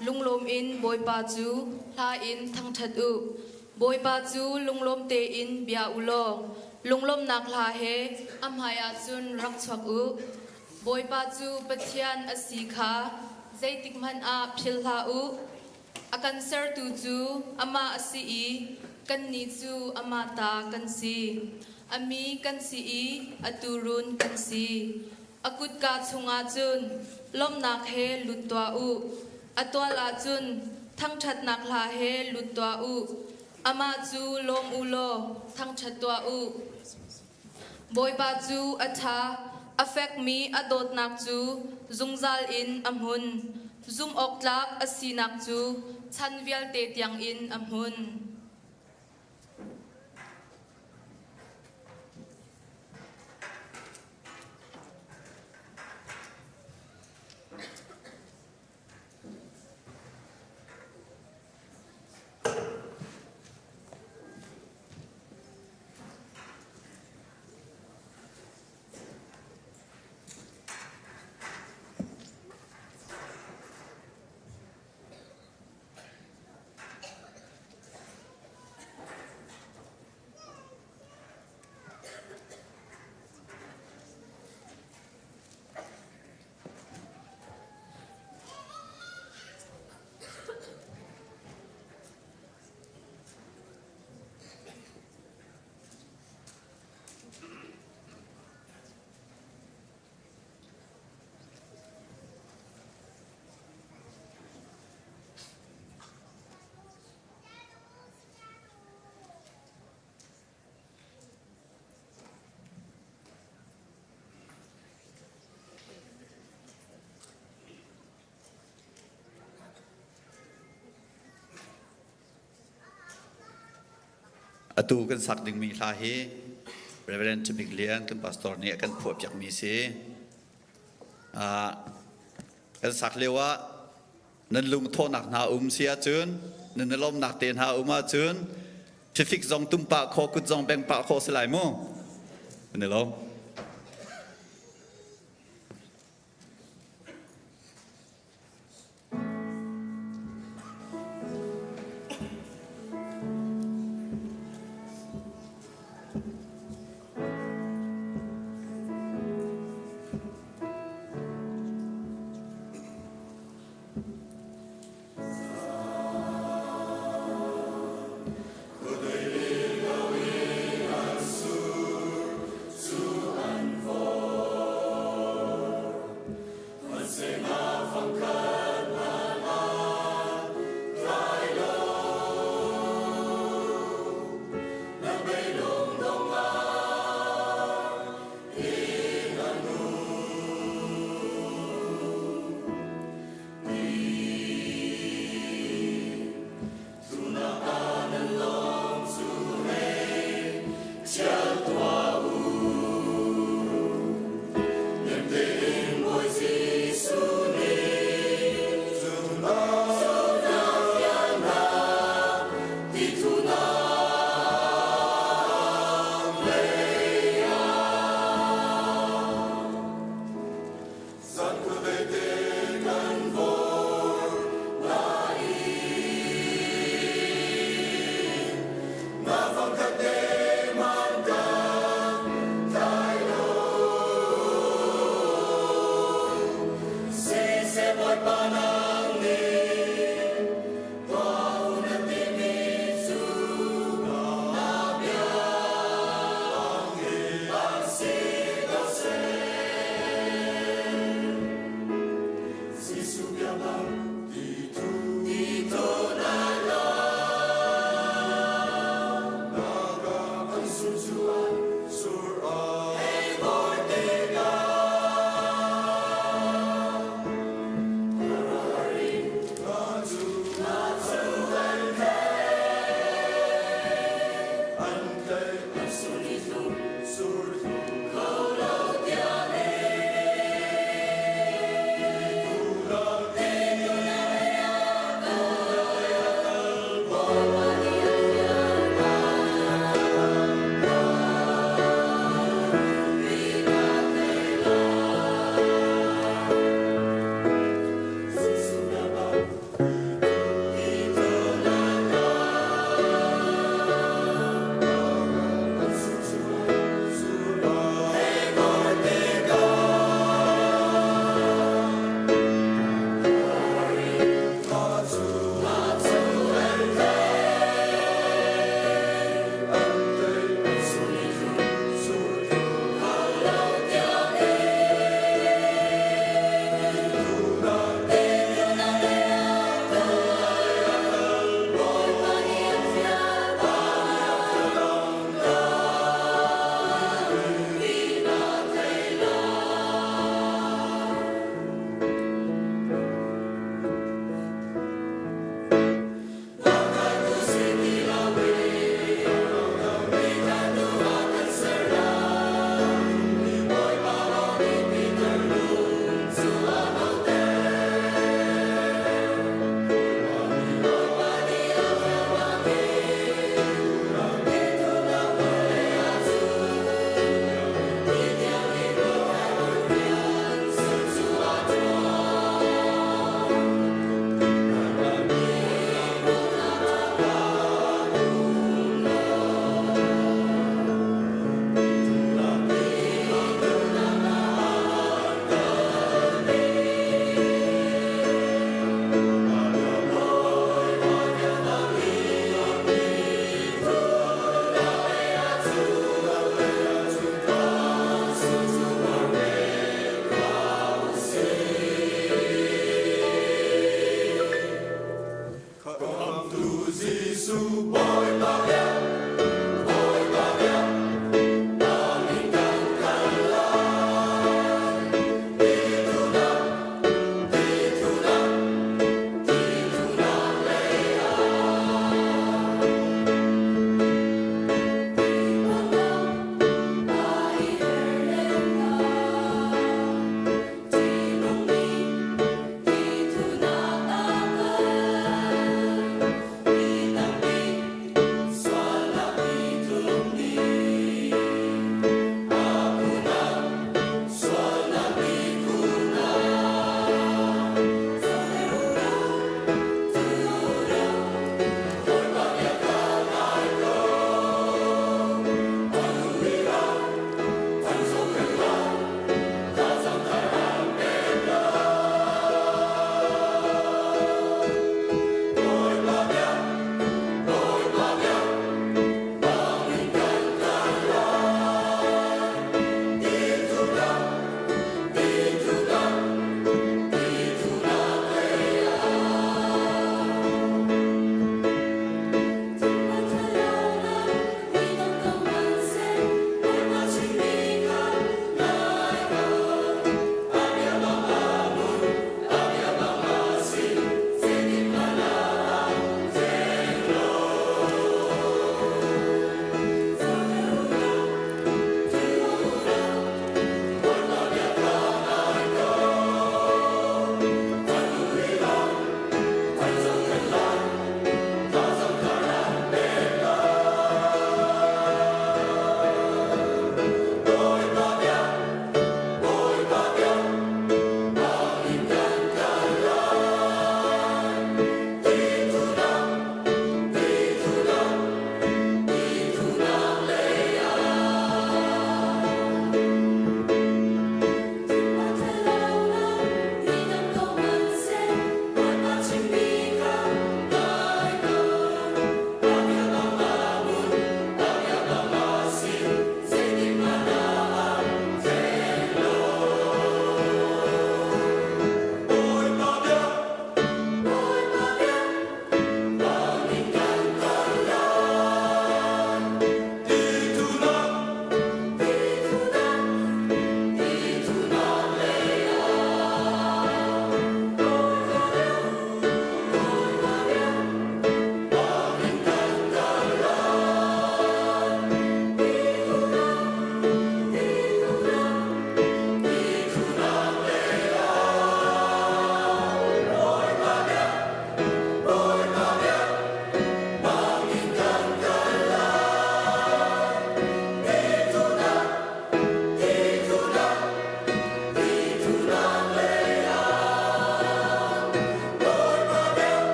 lunglom in boy pa chu la in thang that u boy pa chu lunglom te in bia ulo lunglom nak la he am haya chun rak chak u boy pa chu pathian asikha zaitik man a phil la u akan ser tu chu ama asi I kan ni chu ama ta kan si ami kan si I aturun kan si akut ka chunga chun lom nak he lutwa u atwa la chun thang that nak la he lutwa u ama chu lom ulo thang thatwa u boy pa chu atha affect me adot nak chu zungzal in amhun zum oklak asinak chu chanvial te tiang in amhun atu kan sak ding mi la hi Reverend Chim Lian kan pastor ni kan phuap jak mi se kan sak lewa nan lung tho nak na sia chun nan lom nak ten ha ma chun traffic zong tumpa kho kut zong beng pa kho selai mo ne lom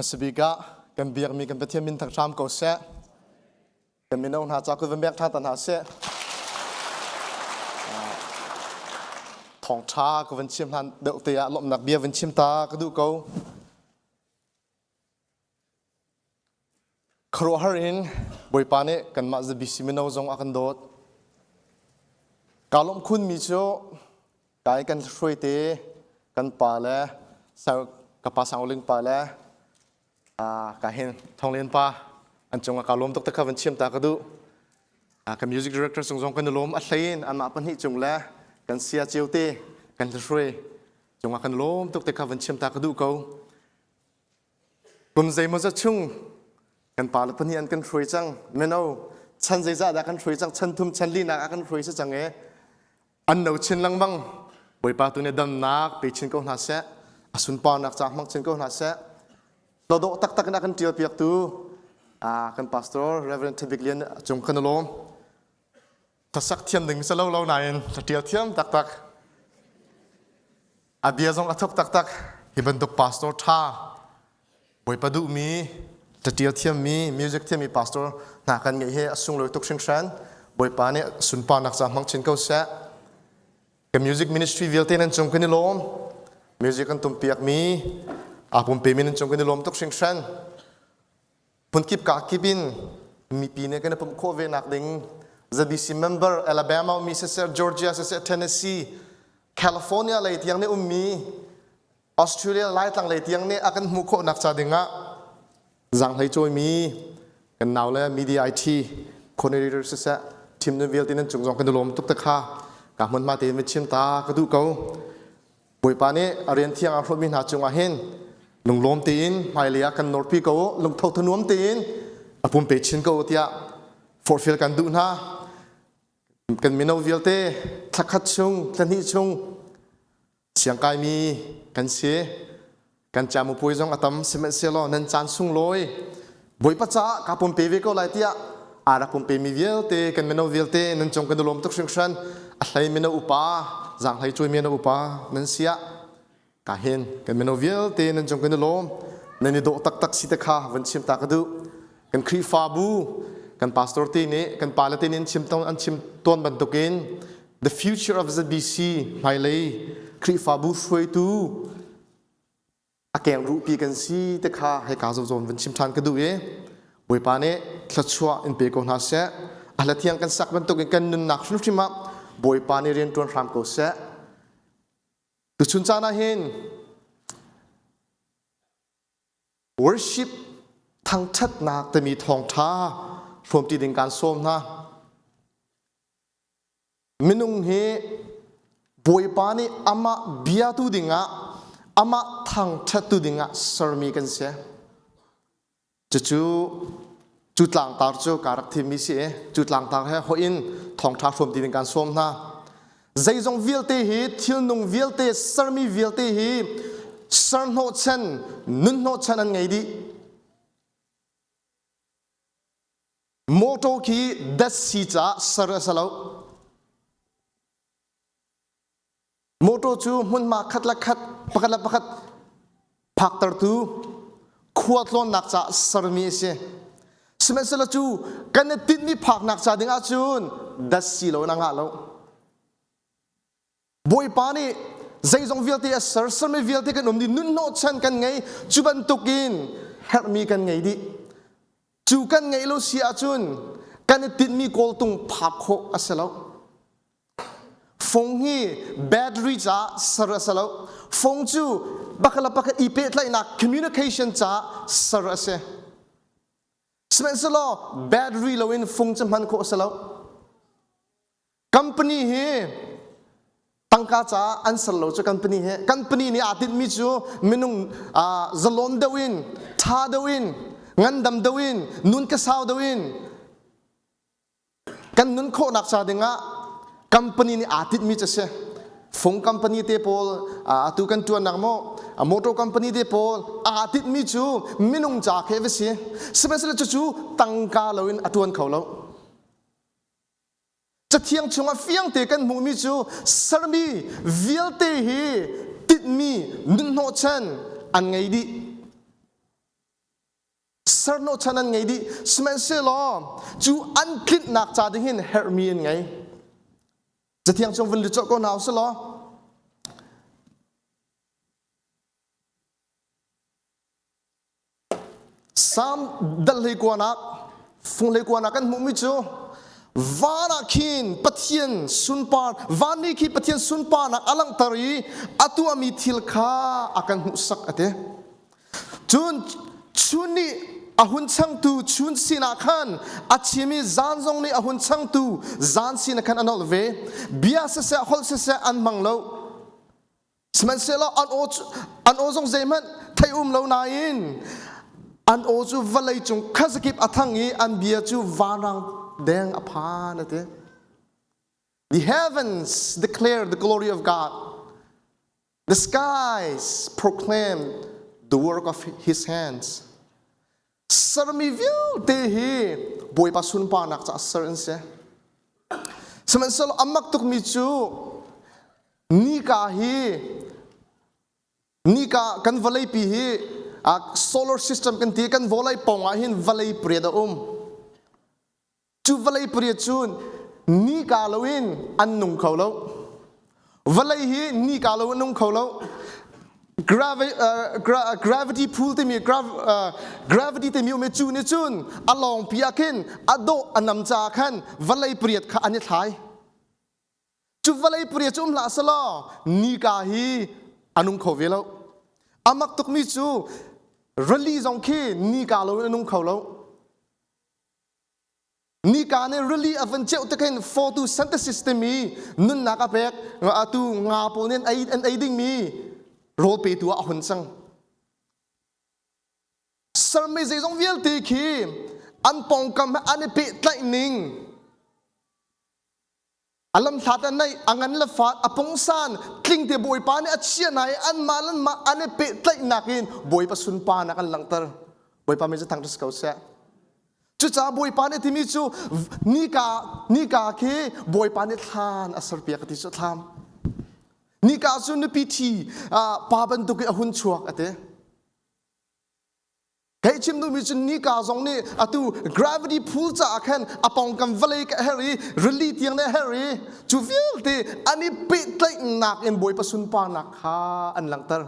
มาสบิกะกันเบียกมีกันไปเที่ยวมินทางชามเกาเสะกันมินเอาหน้าจากกุเบียกท่าตันหาเสะทองช้ากุวันชิมทันเดือดเตียลมหนักเบียวันชิมตากระดูกเขาครัวฮารินบอยปานี่กันมาจะบิสิมินเอาจงอากันโดดกาลมคุณมีโจกายกันช่วยเตกันป่าแล้วสาวกับป่าสาวลิงป่าแล้วกายเห็นทองเลียนป่าอันจงกาลมตกตะขับวันเชื่อมตากระดูกับมิวสิกดีเรคเตอร์จงกันลมอัศยินอันมาปัญหิจงแล้วกันเสียเจียวเตกันช่วยจงกันลมตกตะขับวันเชื่อมตากระดูเขากลุ่มใจมันจะชุ่งกันป่าละปัญหิอันกันช่วยจังไม่เอาฉันใจจะได้กันช่วยจังฉันทุ่มฉันลีนักกันช่วยจังอันเอาชินลังบังบอยปาตัวนี้ดำนักไปชินก็น่าเสียสุนปานักจากมังชินก็น่าเสียเราโดตักนักกันเจียวเปียกตัวกันพาสตอร์เรเวอเรนต์บิกเลียนจงกันลมถ้าสักเทียมหนึ่งมิสลเราไหนถ้าเทียมเทียมตักอาเบียจงอัฐบตักที่บรรทุกพาสตอร์ท่าบอยปาดูมีถ้าเทียมเทียมมีมิวสิกเทียมมีพาสตอร์นักกันไงเฮสุ่งเลยตุกชิงชันบอยปาเนี่ยสุนปานักจากมังชินก็เสียกับมิวสิกมินิสทรีวิลเทนันจงกันลมมิวสิกกันตุ่มเปียกมีผมเปมินันจงกันลมตุกชิงชันพุ่นกิบกากิบินมีปีนี้กันผมโคเวนักดิ่งจะดิสิเมมเบอร์แอลาบามามิสซิสเซอร์จอร์เจียเซเซเทนเนสซีแคลิฟอร์เนียเลยที่ยังเนี่ยมีออสเตรเลียไล่ตั้งเลยที่ยังเนี่ยอากันมุโคนักจ่าดิ่งจังเลยจอยมีกันนาวเลยมีดีไอทีคนในเรื่องเซทีมในวิลที่นั่นจงกันลมตุกตะข้ากำมันมาเต็มชิมตากระดูกเขาบอยปานี่เรียนเที่ยงอาพรมินหาจงอาเห็นลงลมตีนไม่เลียกันนอร์พีเขาลงทอทนวมตีนปุ่มเปชินเขาที่ฟอร์ฟิลกันดูนะกันมินเอาวิลเต้ทักขัดชงทันหิชงเสียงกายมีกันเสียกันจามุปุยจงอาตมเสมเสลอนันจานสุงลอยบอยปัจจ้ากับปุ่มเปวิเขาไล่ที่อาปุ่มเปมีวิลเต้กันมินเอาวิลเต้นันจงกันลมตุกชิงชันอะไรมินเอาอุปาจังให้ช่วยมินเอาอุปานั่นเสียกาเห็นกันมินเอาวิลเต้นันจงกันลมนั่นนี่โดตักสิตะข้าวันชิมตากระดูกันครีฟาบูกันพาสตอร์ตีนี้กันปาลตีนี้ชิมต้องอันชิมต้นบรรทุกิน the future of the BC ไม่เลยครีฟาบูช่วยตู้อาแกงรูปีกันสิตะข้าให้กาโซนวันชิมทานกระดูบอยปานี้ทัดชัวอินเปโกนาเสะอะไรที่ยังกันสักบรรทุกกันนุนนักชุนชิมะบอยปานี้เรียนตัวรำโกเสะตุชุนจานาเห็น worship ทางชัดนักแต่มีทองท้ารวมตีดิงการส้มนะมินุงเฮบอยปานีอามาเบียตูดิงะอามาทางชัดตูดิงะสรมีกันเสียจุดหลังตาจูการักที่มีเสียจุดหลังตาให้หัวอินทองท้ารวมตีดิงการส้มนะใจจงวิลเตฮีทิลนุงวิลเตสรมีวิลเตฮีสรโนชันนุนโนชันอันไงดีโมโตคีดัชซีจ้าสระสลาวโมโตจูมุนมาขัดละขัดปักละปักพักตรตูขวดล้นนักจ้าสรมีเสียสมัยสละจูกันติดมีพักนักจ้าดึงอาจูนดัชซีโลนังอาโลบอยปานีใจจงวิลตีสรสรมีวิลตีกันอมดีนุนโนชันกันไงจูบันตุกินเฮร์มีกันไงดีจูกันไงลูเซียจุนกันติดมีโกลตุงพักโคอัสลาวฟงฮีแบตเตอรี่จ้าสระสลาวฟงจูบักละบักอีเปตไลนักคอมมิวนิเคชันจ้าสระเสสมัยสลอแบตเตอรี่ลาวินฟงจมันโคอัสลาวคัมพานีเฮตังกาจ้าอันสลาวจูคัมพานีเฮคัมพานีนี่อาทิตย์มีจูมินุงซาลอนเดวินทาเดวินงั้นดำดวินนุนกษาวดวินกันนุนโคนักชาดิงะคัมพานีนี่อาทิตย์มีจะเสฟงคัมพานีเตปอลตุกันตัวนักโมมอเตอร์คัมพานีเตปอลอาทิตย์มีจูมินุงจากเฮเวสีสมัยนั้นจูตังกาลวินอตวนเขาแล้วจะเที่ยงชงเฟียงเตกันมูมีจูสรมีวิลเตฮีติดมีนุนโนชันอันไงดี sar no chanan ngai di smen se lo chu an klit nak cha ding hin hermian ngai zathiang chong vun lu cho ko naw se lo sam dal le ko nak phung le ko nak kan mu mi chu vana khin pathian sunpa vani ki pathian sunpa nak alang tari atu ami thil kha akan hu sak ate chuni ahun chang tu chun sina khan achimi zanjong ni ahun chang tu zan sina khan anol ve bia se hol se an manglo sman se lo an ozong zeman thai lo na in an ozu valai chung khazakip athangi an bia chu vanang deng aphan ate the heavens declare the glory of God, the skies proclaim the work of his hands. Sarmi view te hi boy pa sun pa nak cha sarin se saman sal amak tuk mi chu ni ka kan valai pi hi a solar system kan ti kan volai ponga hin valai preda chu valai pri chun ni ka loin an nung kholo valai hi ni ka lo nung kholo gravity pull te mi gravity te mi me chu ni chun along piakin ado anam cha khan valai priat kha ani thai chu valai priat chum la sala ni ka hi anung khovelo amak tuk mi chu release on ke ni ka lo anung kholo ni ka ne really avan cheu te ken photosynthesis te mi nun na ka pek atu nga po nen ai ding mi rol pe tu a hun sang sarme ze jong viel te khi an pong kam an pe tlai ning alam thatan nai angan la fat apong san kling te boy pa ne achia nai an malan ma an pe tlai nakin boy pa sun pa na kan langtar boy pa me je thang skau se chu cha boy pa ne timi chu ni ka ke boy pa ne than asar pia ka ti chu tham ni ka su ni pithi pa ban tu ke hun chuak ate kai chim nu mi chu ni ka zong ni atu gravity pull cha khan apong kam valley ka heri really tiang ne heri chu vil te ani pe tlai nak en boy pa sun pa nak kha an langtar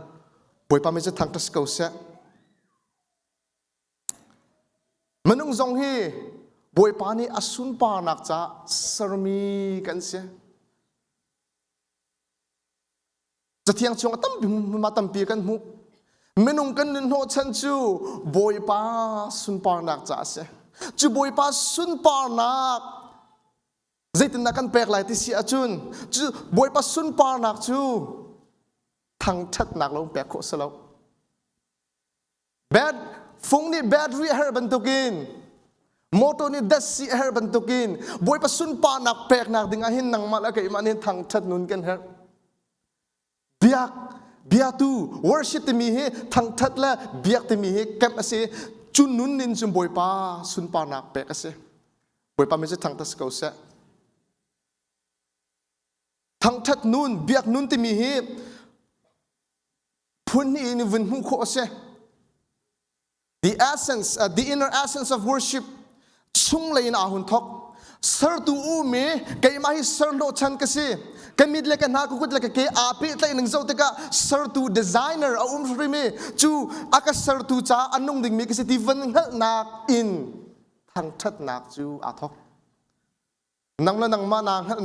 boy pa me je thang tas ko se manung zong hi boy pa ni asun pa nak cha sarmi kan se zathiang chong atam ma tam pi kan mu menung kan no chan chu boy pa sun pa nak cha se chu boy pa sun pa nak zaitin kan pek lai ti si achun chu boy pa sun pa nak chu thang that nak lo pek kho salo bad phung ni battery her bantukin motor ni dasi her bantukin boy pa sun pa nak pek nak ding ahin nang mala kai manin thang that nun kan her biak tu worship te mi he thang that la biak te mi he kam ase chun nun nin chum boy pa sun pa nak pek ase boy pa me se thang tas ko se thang that nun biak nun te mi he phun ni vun hu kho ase the inner essence of worship chung lein ahun thok sir tu u me kai ma hi sir no chan ka se kamid le kan ha ku kut le ke api tlai ning zo te ka sir tu designer a ri me chu aka sir tu cha anung ding me ke se ti van hal nak in thang that nak chu a thok nang la nang ma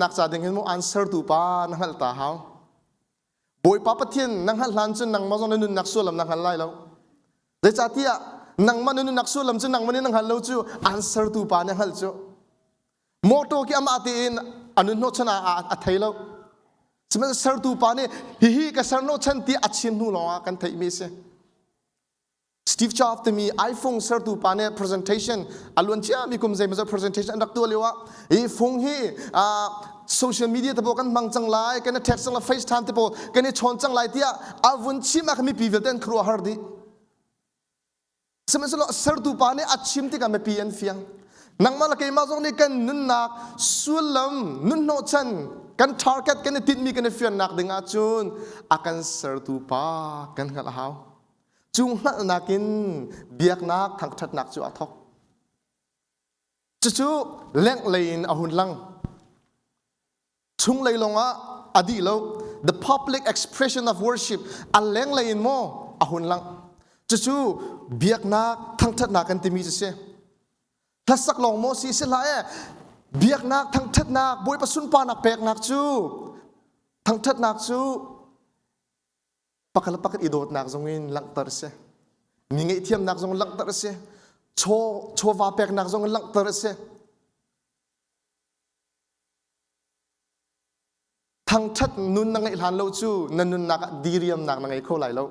nak cha ding mo answer tu pa nang hal ta haw boy pa pathian nang hal lan chun nang ma zong nun nak sulam nang hal lai lo de cha tia nang ma nun nak sulam chun nang ma ni nang hal lo chu answer tu pa nang hal chu moto ki ama ti in anun no chana a thailo sima sar tu pa ne hi ka sar no chan ti achin nu lo kan thai mi se Steve Jobs to me iPhone sar tu pa ne presentation alun chia mi kum zai ma presentation dak tu lewa e phone hi social media te bo kan mang chang lai kan text la FaceTime te bo kan chon chang lai tia avun chi ma mi pi vel ten khru har di sima sar tu pa ne achim ti ka me pi en fiang nang ma la kai ma zong ni kan nun nak sulam nun no chan kan target kan tit mi kan fian nak dinga chun akan sar tu pa kan hal haw จุงนักนักินเบียกนักทางทัดนักจูอัทอกจู่เล่งเลยนอาหุ่นลังชุงเลยลงอ่ะอดีแล้ว the public expression of worship อันเล่งเลยนโมอาหุ่นลังจู่เบียกนักทางทัดนักกันที่มีจะเสียถ้าสักลองโมสีเสียละเบียกนักทางทัดนักบวยประสุนปานักเปกนักจูทางทัดนักจูปักอีโดดนักจงอินลังตระเสมีเงี้ยเทียมนักจงลังตระเสโชวาเปกนักจงลังตระเสทางทัดนุนนังไงหลานเราจูนันนุนนักดีเรียมนักนังไงโคไหลเรา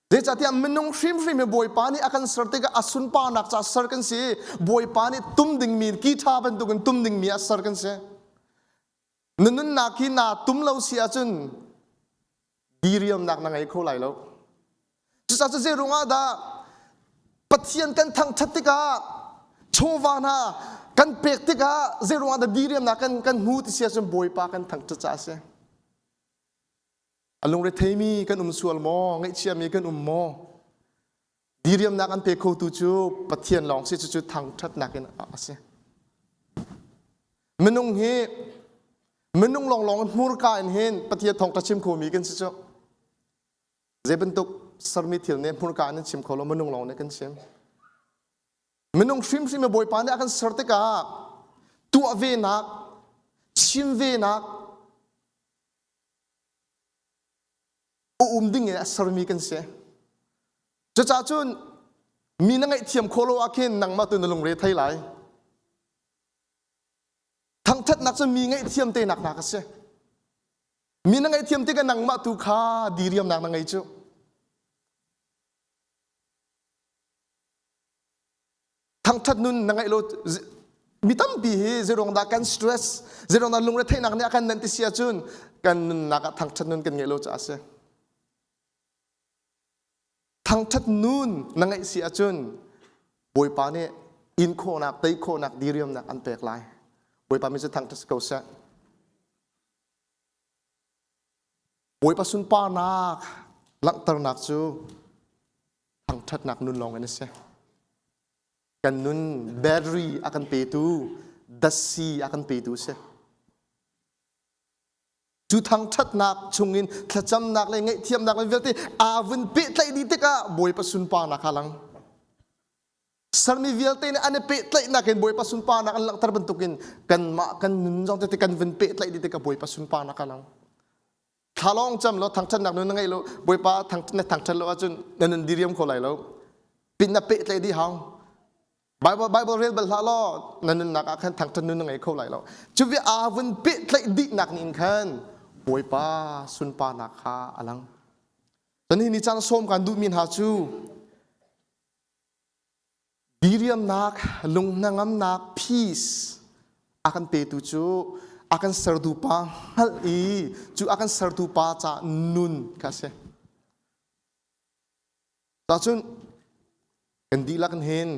เดี๋ยวจะที่มันนุ่งฟิล์มบอยปานี่อาการสร์ติกอสุนปานักจะสร์กันสิบอยปานี่ตุ้มดิ่งมีกีตาร์เป็นตุกันตุ้มดิ่งมีสร์กันสินันนุนนักที่นาตุ้มเราเสียจนดีเรียมนักนังไงโคไหลแล้วจะจะเจรุงอาดาปัจจัยกันทางทัดติกาโชวานากันเปกติกาเจรุงอาดาดีเรียมนักกันหูที่เสียจนบอยปากันทางทัดจ้าเสียอารมณ์เรทมีกันสวลโมไงเชียมีกันโมดีเรียมนักกันเปกโคตูจูปัจจัยลองเสียจุดทางทัดนักกันอาเสียมันนุ่งเฮมันนุ่งลองมูรกาอินเฮนปัจจัยทองตะชิมโคมีกันสิจ้าเจ็บเป็นตุกสารมิถิลเนี่ยพูดการนั้นชิมเขาแล้วมันนุ่งลองเนี่ยกันชิมมันนุ่งฟิล์มบอยปานเนี่ยกันสร์ติกาตัวเวนักชิมเวนักดิ่งเนี่ยสารมีกันเสียจะจ่าจุนมีนังไอเทียมโคโลอาเคนนังมาตัวนึงเรทไทยไหลทั้งทัดนักจะมีไงเทียมเตนักกันเสียมีนังไอเทียมที่กันนังมาตุคาดีเรียมนังนังไอจูทั้งทัดนุนนังไอโลมีตั้มปีเจรองดากันสตรสเจรองดาลุงเรทนักเนี่ยกันนันติเสียจุนกันนักทั้งทัดนุนกันไงโลจ้าเสียทั้งทัดนุนนังไอเสียจุนบอยปาเนี่ยอินโคนักเตยโคนักดีเรียมนักอันเปกไลบอยปาไม่ใช่ทั้งทัดเกาเสียบอยปาสุนปานักหลังตระหนักจูทั้งทัดนักนุนลองกันเสียกันนุนแบตเตอรี่อากันเปิดดัชซีอากันเปิดเสียจูทั้งทัดนักชงอินขจำนักเลยไงเทียมนักเลยเวลที่อาวินเปิดเลยดีเด็กอะบอยปาสุนปานักหลังสารมีเวลที่เนี่ยอันนี้เปิดเลยนักเห็นบอยปาสุนปานักหลังตระบันตุกินกันมากันนุนจงแต่กันวินเปิดเลยดีเด็กอะบอยปาสุนปานักหลังถ้าลองจำเราทั้งทัดนักนู้นนั่งไงเราบอยปาทั้งทัดเราจนนั่นดีเรียมคนไหลเราปิดนับเปิดเลยดีห้องBible real bel halo nanun nak akan thang tanun ngai kho lai lo chuwi avun pi tlai di nak nin khan boi pa sun pa nak kha alang tani ni chan som kan du min ha chu diriam nak lung nangam nak peace akan pe tu chu akan serdu pa hal I chu akan serdu pa cha nun ka se ta chun kan di lakan hen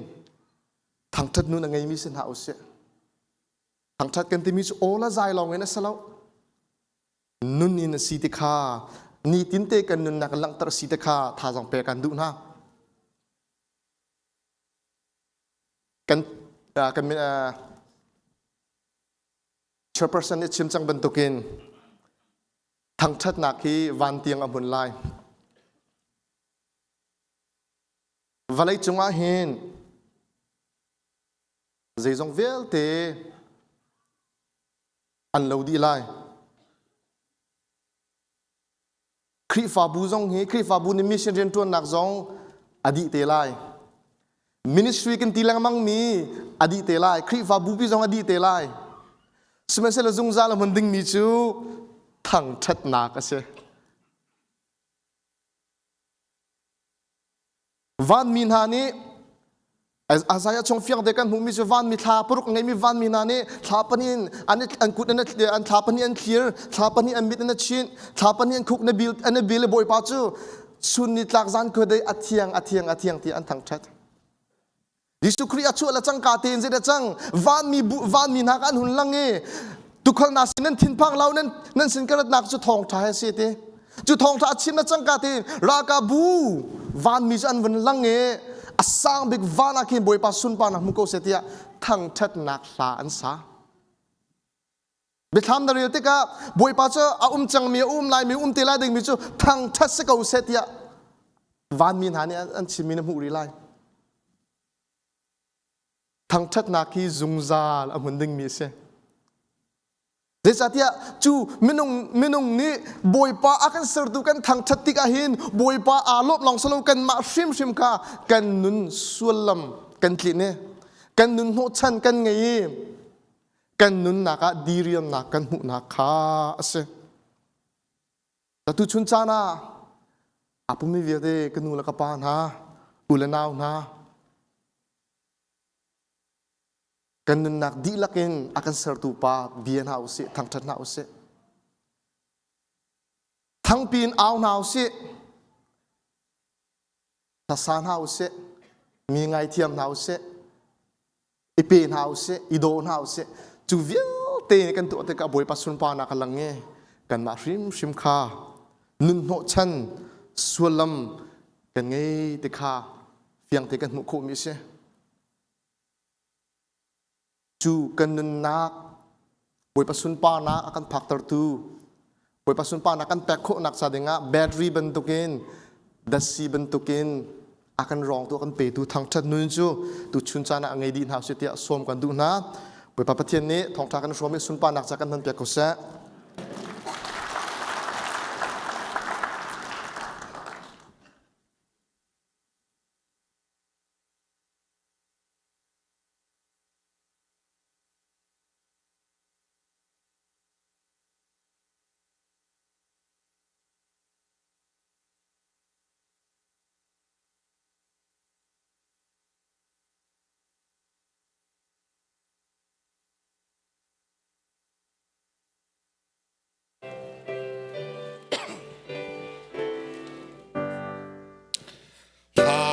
ทางทัดนู้นไงมีเส้นหาอุเสทางทัดกันที่มีโอละใจลองไงนะสลาวนุ่นนี่นะสีติคานี่ตินเตกันนุ่นนักลังตระสีติคาท่าจังเปกันดูนะกันchairperson เนี่ยชิมจังบรรทุกินทางทัดนักที่วันเตียงอบุญไลวันไลจงอาเห็นใจจงเวลเตอันเราดีไลคริฟาบูจงเฮคริฟาบูนิมิชเรียนตัวนักจงอดีเตไลมินิสทรีกันตีลังมังมีอดีเตไลคริฟาบูพิจงอดีเตไลสมัยเสลจงซาลมันดึงมีจูทั้งชัดนักเสวันมีนานี้อาศัยชงเฟียงเด็กันหูมีจะวันมีทาปรุกไงมีวันมีนานี่ทาปนินอันนี้อันกุดอันนี้อันทาปนินอันเคลียร์ทาปนินอันมิดอันชินทาปนินอันคุกอันบิลอันบิลบอยป้าจูสุนิตลักษณ์ก็ได้อัดเทียงที่อันทั้งชัดดิสุครีอาชูละจังกาเตนเจดจังวันมีนักอันหุ่นลังเงทุกคนน่าสินั้นทิ้งพังเรานั้นสินกระดักจุดทองท้ายเสียเตจุดทองท้ายชิมละจังกาเตนรากาบู van mi an van lang e asang big van akin boy pa sun pa nak muko setia thang that nak la an sa betham da real tika boy pa cha a chang mi lai mi te lai ding mi chu thang that se ko setia van mi hani an chimin mu ri lai thang that nak ki zungzal a mun ding mi se Desatia chu minung ni boypa akan sertu kan thang thattik ahin boypa alop long salo kan ma shim ka kan nun sulam kan tline kan nun ho chan kan ngai kan nun naka diriam na kan hu na kha ase tu chun chana apumi viade kan nula ka pa na ulanau na kan nak di lakin akan sertu pa bian hause thang that hause thang pin aw hause ta san hause mi ngai thiam hause ipen hause idon hause chu vial te kan tu te ka boy pasun pa na kalange kan ma shim kha nun no chan sulam kan ngai te kha fiang te kan mu khu mi se chu kan nak boy pasun pa na akan factor tu boy pasun pa na kan pekho nak sa denga battery bentukin dasi bentukin akan rong tu akan pe tu thang that nun chu tu chun chana angai din ha setia som kan du na boy pa pathian ni thongtha kan shome sun pa nak sa kan han pekho sa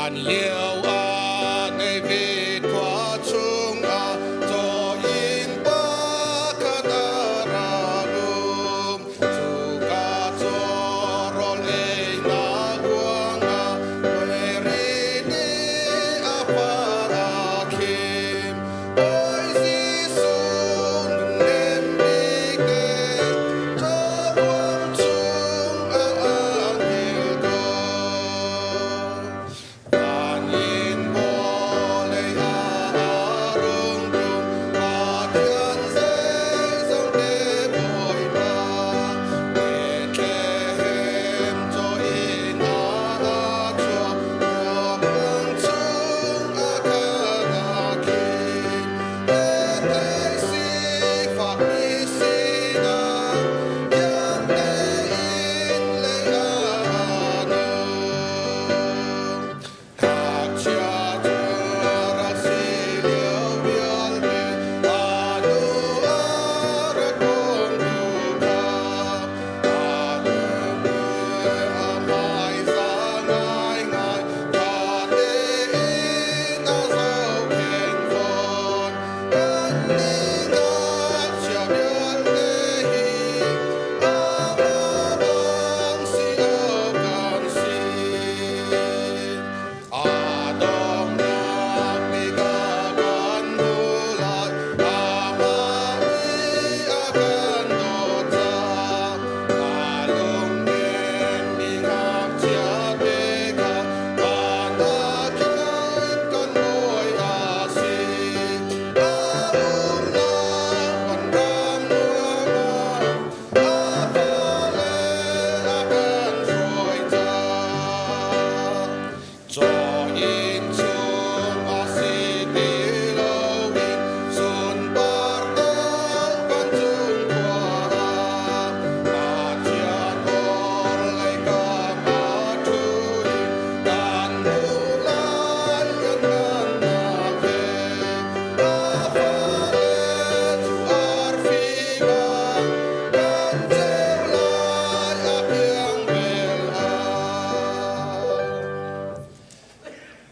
liêu a ngày việt qua chung a cho in ba ca da ra lum chu ca cho ro le na guang a we ri ni a pa ra kim oi si sun nem bi ke cho guang chung a hil go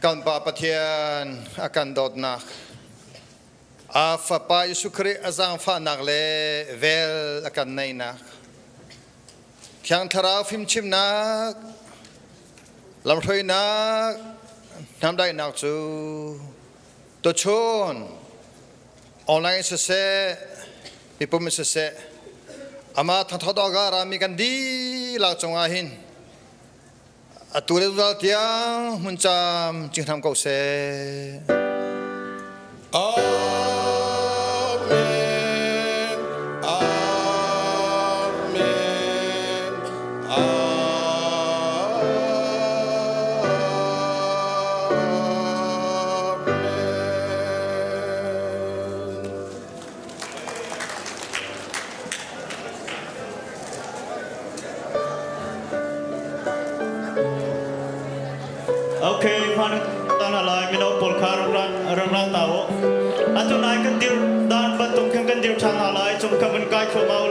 kan pa pathian akan dot nak afa pa Yesu Christ azang fa nak le vel akan nei nak kyang thara phim chim nak ลำถอยนักทำได้นักจูตัวชนออนไลน์เสร็จมีปุ่มเสร็จอามาทั้งทอดอการามีกันดีหลักจงอาหินตัวเรื่องเตียงมุนจามจึงทำเขาเสอาเมนอาเมนอาOkay, Hmannak tanah lai minau polkar rang tahu. Atau naik kan dir dan batuk kan dir tanah lai, cuma kawan kai cuma